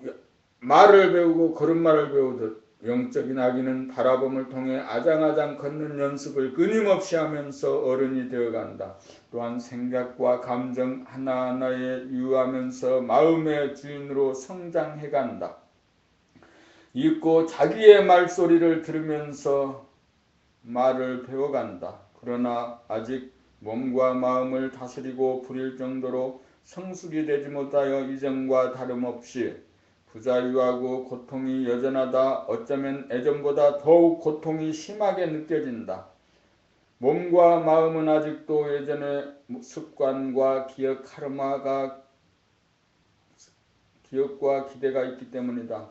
[SPEAKER 1] 말을 배우고 걸음마를 배우듯 영적인 아기는 바라봄을 통해 아장아장 걷는 연습을 끊임없이 하면서 어른이 되어간다. 또한 생각과 감정 하나하나에 유하면서 마음의 주인으로 성장해간다. 읽고 자기의 말소리를 들으면서 말을 배워간다. 그러나 아직 몸과 마음을 다스리고 부릴 정도로 성숙이 되지 못하여 이전과 다름없이 부자유하고 고통이 여전하다. 어쩌면 예전보다 더욱 고통이 심하게 느껴진다. 몸과 마음은 아직도 예전의 습관과 기억과 기대가 있기 때문이다.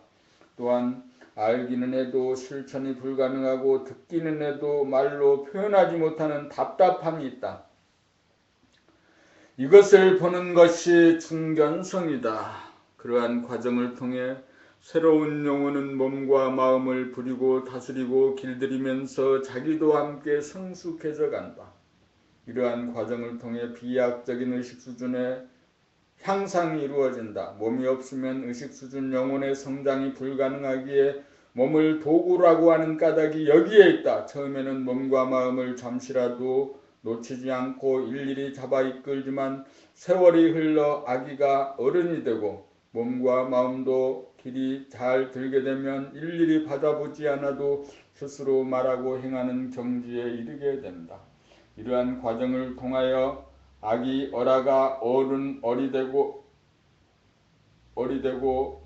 [SPEAKER 1] 또한 알기는 해도 실천이 불가능하고 듣기는 해도 말로 표현하지 못하는 답답함이 있다. 이것을 보는 것이 중견성이다. 그러한 과정을 통해 새로운 영혼은 몸과 마음을 부리고 다스리고 길들이면서 자기도 함께 성숙해져 간다. 이러한 과정을 통해 비약적인 의식 수준의 향상이 이루어진다. 몸이 없으면 의식 수준 영혼의 성장이 불가능하기에 몸을 도구라고 하는 까닭이 여기에 있다. 처음에는 몸과 마음을 잠시라도 놓치지 않고 일일이 잡아 이끌지만 세월이 흘러 아기가 어른이 되고 몸과 마음도 길이 잘 들게 되면 일일이 받아보지 않아도 스스로 말하고 행하는 경지에 이르게 된다. 이러한 과정을 통하여 아기 어라가 어리 되고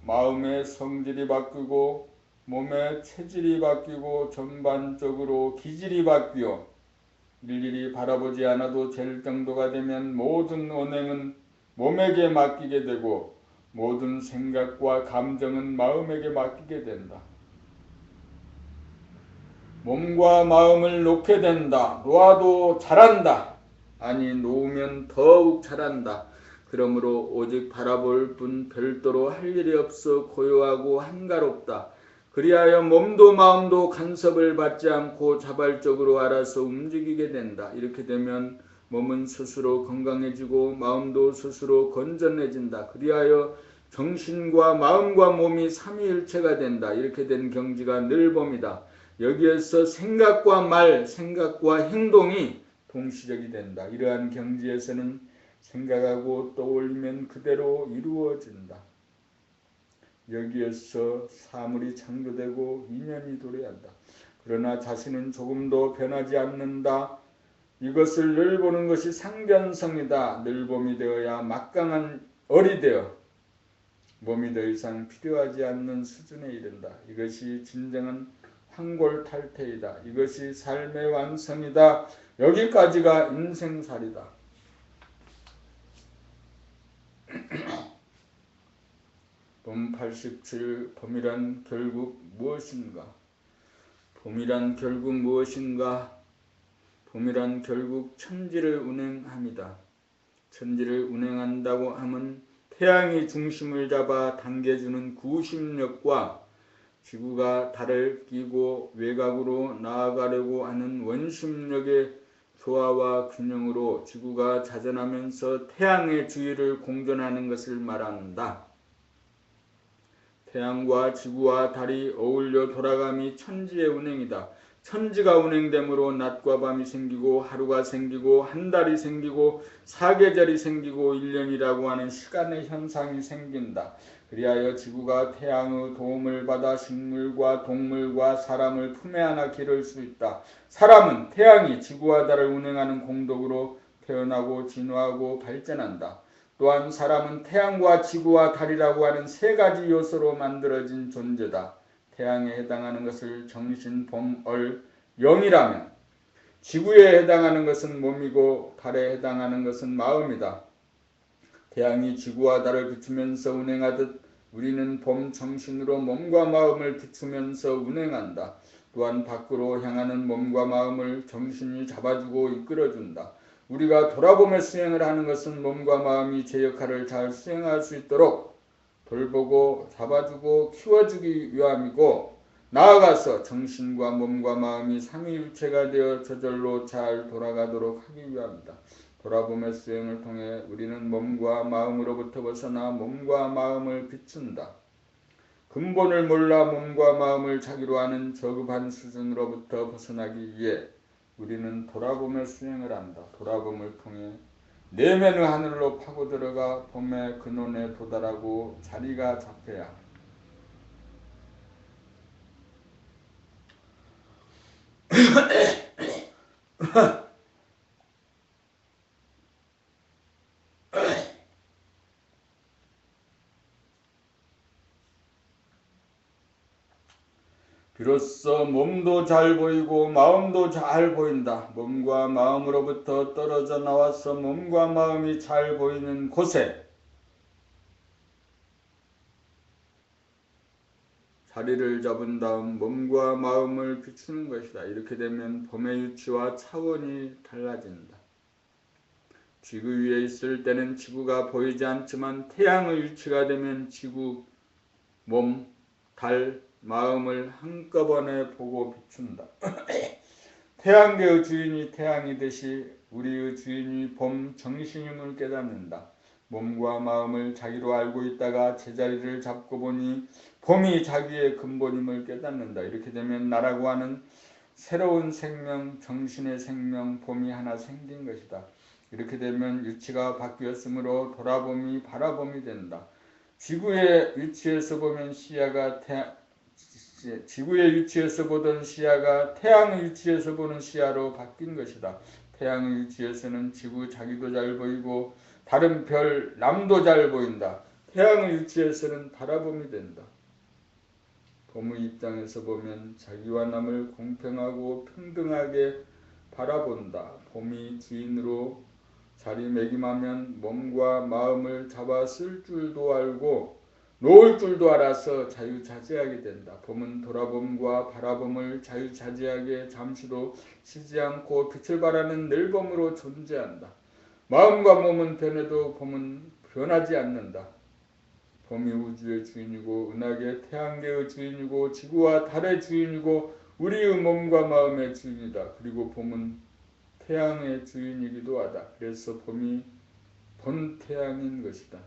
[SPEAKER 1] 마음의 성질이 바뀌고 몸의 체질이 바뀌고 전반적으로 기질이 바뀌어 일일이 바라보지 않아도 될 정도가 되면 모든 언행은 몸에게 맡기게 되고 모든 생각과 감정은 마음에게 맡기게 된다. 몸과 마음을 놓게 된다. 놓아도 잘한다. 아니 놓으면 더욱 잘한다. 그러므로 오직 바라볼 뿐 별도로 할 일이 없어 고요하고 한가롭다. 그리하여 몸도 마음도 간섭을 받지 않고 자발적으로 알아서 움직이게 된다. 이렇게 되면 몸은 스스로 건강해지고 마음도 스스로 건전해진다. 그리하여 정신과 마음과 몸이 삼위일체가 된다. 이렇게 된 경지가 늘봄이다. 여기에서 생각과 말, 생각과 행동이 동시적이 된다. 이러한 경지에서는 생각하고 떠올리면 그대로 이루어진다. 여기에서 사물이 창조되고 인연이 도래한다. 그러나 자신은 조금도 변하지 않는다. 이것을 늘 보는 것이 상견성이다. 늘봄이 되어야 막강한 얼이 되어 몸이 더 이상 필요하지 않는 수준에 이른다. 이것이 진정한 황골탈퇴이다. 이것이 삶의 완성이다. 여기까지가 인생살이다. 봄 87 봄이란 결국 무엇인가? 봄이란 결국 무엇인가? 봄이란 결국 천지를 운행합니다. 천지를 운행한다고 하면 태양이 중심을 잡아 당겨주는 구심력과 지구가 달을 끼고 외곽으로 나아가려고 하는 원심력의 조화와 균형으로 지구가 자전하면서 태양의 주위를 공전하는 것을 말한다. 태양과 지구와 달이 어울려 돌아감이 천지의 운행이다. 천지가 운행됨으로 낮과 밤이 생기고 하루가 생기고 한 달이 생기고 사계절이 생기고 1년이라고 하는 시간의 현상이 생긴다. 그리하여 지구가 태양의 도움을 받아 식물과 동물과 사람을 품에 안아 기를 수 있다. 사람은 태양이 지구와 달을 운행하는 공덕으로 태어나고 진화하고 발전한다. 또한 사람은 태양과 지구와 달이라고 하는 세 가지 요소로 만들어진 존재다. 태양에 해당하는 것을 정신, 봄, 월, 영이라면 지구에 해당하는 것은 몸이고 달에 해당하는 것은 마음이다. 태양이 지구와 달을 비추면서 운행하듯 우리는 봄 정신으로 몸과 마음을 비추면서 운행한다. 또한 밖으로 향하는 몸과 마음을 정신이 잡아주고 이끌어준다. 우리가 돌아보며 수행을 하는 것은 몸과 마음이 제 역할을 잘 수행할 수 있도록 돌보고 잡아주고 키워주기 위함이고, 나아가서 정신과 몸과 마음이 삼위일체가 되어 저절로 잘 돌아가도록 하기 위함이다. 돌아보며 수행을 통해 우리는 몸과 마음으로부터 벗어나 몸과 마음을 비춘다. 근본을 몰라 몸과 마음을 자기로 하는 저급한 수준으로부터 벗어나기 위해 우리는 돌아보며 수행을 한다. 돌아봄을 통해 내면의 하늘로 파고 들어가 봄의 근원에 도달하고 자리가 잡혀야 비로소 몸도 잘 보이고 마음도 잘 보인다. 몸과 마음으로부터 떨어져 나와서 몸과 마음이 잘 보이는 곳에 자리를 잡은 다음 몸과 마음을 비추는 것이다. 이렇게 되면 봄의 유치와 차원이 달라진다. 지구 위에 있을 때는 지구가 보이지 않지만 태양의 유치가 되면 지구, 몸, 달, 마음을 한꺼번에 보고 비춘다. 태양계의 주인이 태양이 되시 우리의 주인이 봄 정신임을 깨닫는다. 몸과 마음을 자기로 알고 있다가 제자리를 잡고 보니 봄이 자기의 근본임을 깨닫는다. 이렇게 되면 나라고 하는 새로운 생명, 정신의 생명, 봄이 하나 생긴 것이다. 이렇게 되면 유치가 바뀌었으므로 돌아봄이 바라봄이 된다. 지구의 위치에서 보면 지구의 위치에서 보던 시야가 태양의 위치에서 보는 시야로 바뀐 것이다. 태양의 위치에서는 지구 자기도 잘 보이고 다른 별 남도 잘 보인다. 태양의 위치에서는 바라봄이 된다. 봄의 입장에서 보면 자기와 남을 공평하고 평등하게 바라본다. 봄이 주인으로 자리매김하면 몸과 마음을 잡아 쓸 줄도 알고 놓을 줄도 알아서 자유자재하게 된다. 봄은 돌아봄과 바라봄을 자유자재하게 잠시도 쉬지 않고 빛을 발하는 늘봄으로 존재한다. 마음과 몸은 변해도 봄은 변하지 않는다. 봄이 우주의 주인이고 은하계 태양계의 주인이고 지구와 달의 주인이고 우리의 몸과 마음의 주인이다. 그리고 봄은 태양의 주인이기도 하다. 그래서 봄이 본태양인 것이다.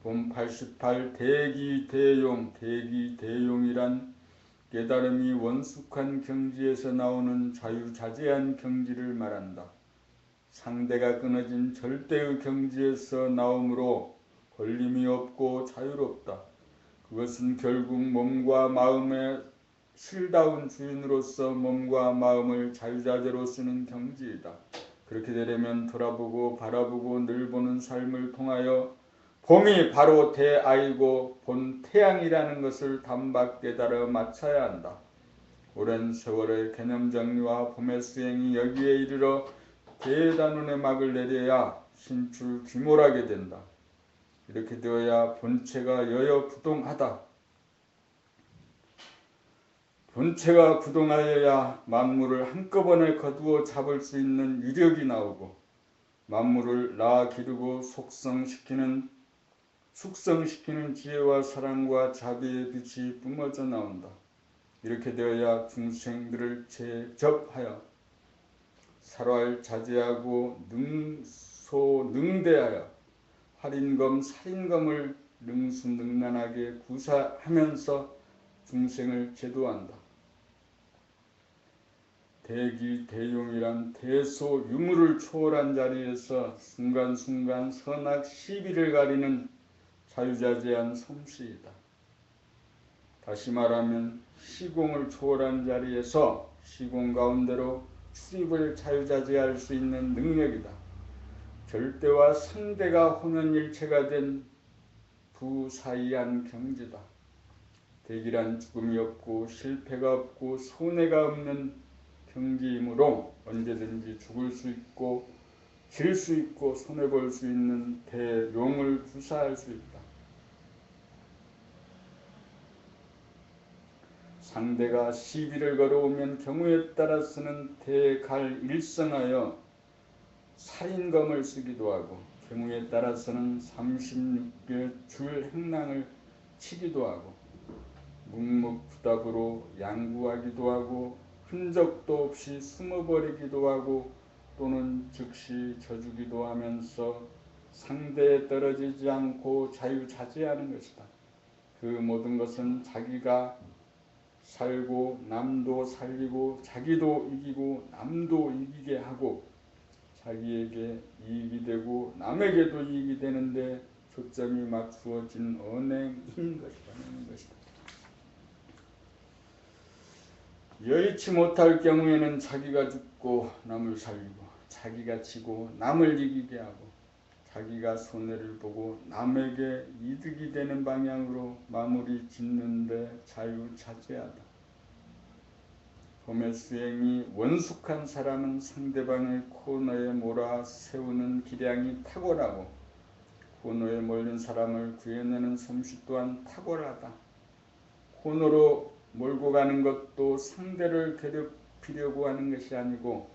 [SPEAKER 1] 봄 88 대기대용. 대기대용이란 깨달음이 원숙한 경지에서 나오는 자유자재한 경지를 말한다. 상대가 끊어진 절대의 경지에서 나오므로 걸림이 없고 자유롭다. 그것은 결국 몸과 마음의 실다운 주인으로서 몸과 마음을 자유자재로 쓰는 경지이다. 그렇게 되려면 돌아보고 바라보고 늘 보는 삶을 통하여 봄이 바로 대아이고 본 태양이라는 것을 단박 깨달아 맞춰야 한다. 오랜 세월의 개념 정리와 봄의 수행이 여기에 이르러 대단원의 막을 내려야 신출 귀몰하게 된다. 이렇게 되어야 본체가 여여부동하다. 본체가 부동하여야 만물을 한꺼번에 거두어 잡을 수 있는 유력이 나오고 만물을 낳아 기르고 숙성시키는 지혜와 사랑과 자비의 빛이 뿜어져 나온다. 이렇게 되어야 중생들을 제접하여 살활 자제하고 능소능대하여 할인검 살인검을 능수능란하게 구사하면서 중생을 제도한다. 대기대용이란 대소유무를 초월한 자리에서 순간순간 선악 시비를 가리는 자유자재한 솜씨이다. 다시 말하면 시공을 초월한 자리에서 시공 가운데로 출입을 자유자재할 수 있는 능력이다. 절대와 상대가 혼연일체가 된 부사이한 경지다. 대기란 죽음이 없고 실패가 없고 손해가 없는 경지이므로 언제든지 죽을 수 있고 질 수 있고 손해볼 수 있는 대용을 구사할 수 있다. 상대가 시비를 걸어오면 경우에 따라서는 대갈일성하여 살인검을 쓰기도 하고 경우에 따라서는 36개 줄 행랑을 치기도 하고 묵묵부답으로 양구하기도 하고 흔적도 없이 숨어버리기도 하고 또는 즉시 져주기도 하면서 상대에 떨어지지 않고 자유자재하는 것이다. 그 모든 것은 자기가 살고 남도 살리고 자기도 이기고 남도 이기게 하고 자기에게 이익이 되고 남에게도 이익이 되는데 초점이 맞추어진 언행인 것이다. 여의치 못할 경우에는 자기가 죽고 남을 살리고 자기가 지고 남을 이기게 하고 자기가 손해를 보고 남에게 이득이 되는 방향으로 마무리 짓는데 자유자재하다. 범의 수행이 원숙한 사람은 상대방을 코너에 몰아 세우는 기량이 탁월하고 코너에 몰린 사람을 구해내는 솜씨 또한 탁월하다. 코너로 몰고 가는 것도 상대를 괴롭히려고 하는 것이 아니고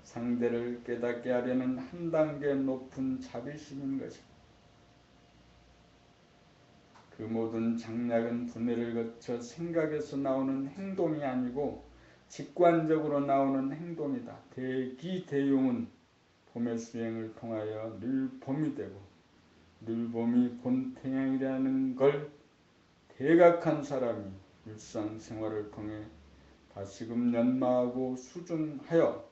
[SPEAKER 1] 상대를 깨닫게 하려는 한 단계 높은 자비심인 것이다. 그 모든 장략은 분해를 거쳐 생각에서 나오는 행동이 아니고 직관적으로 나오는 행동이다. 대기대용은 봄의 수행을 통하여 늘 봄이 되고 늘 봄이 본태양이라는 걸 대각한 사람이 일상생활을 통해 다시금 연마하고 수중하여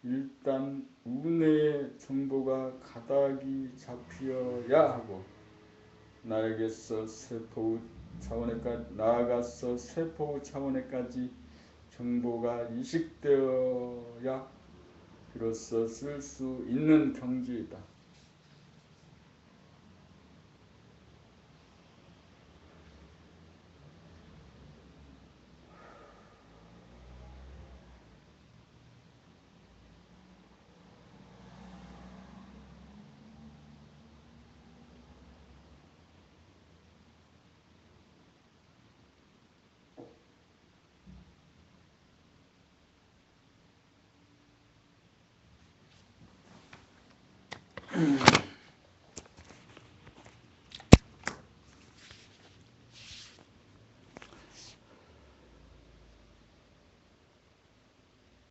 [SPEAKER 1] 일단 운해의 정보가 가닥이 잡혀야 하고 나아가서 세포 차원에까지 정보가 이식되어야 비로소 쓸 수 있는 경지이다.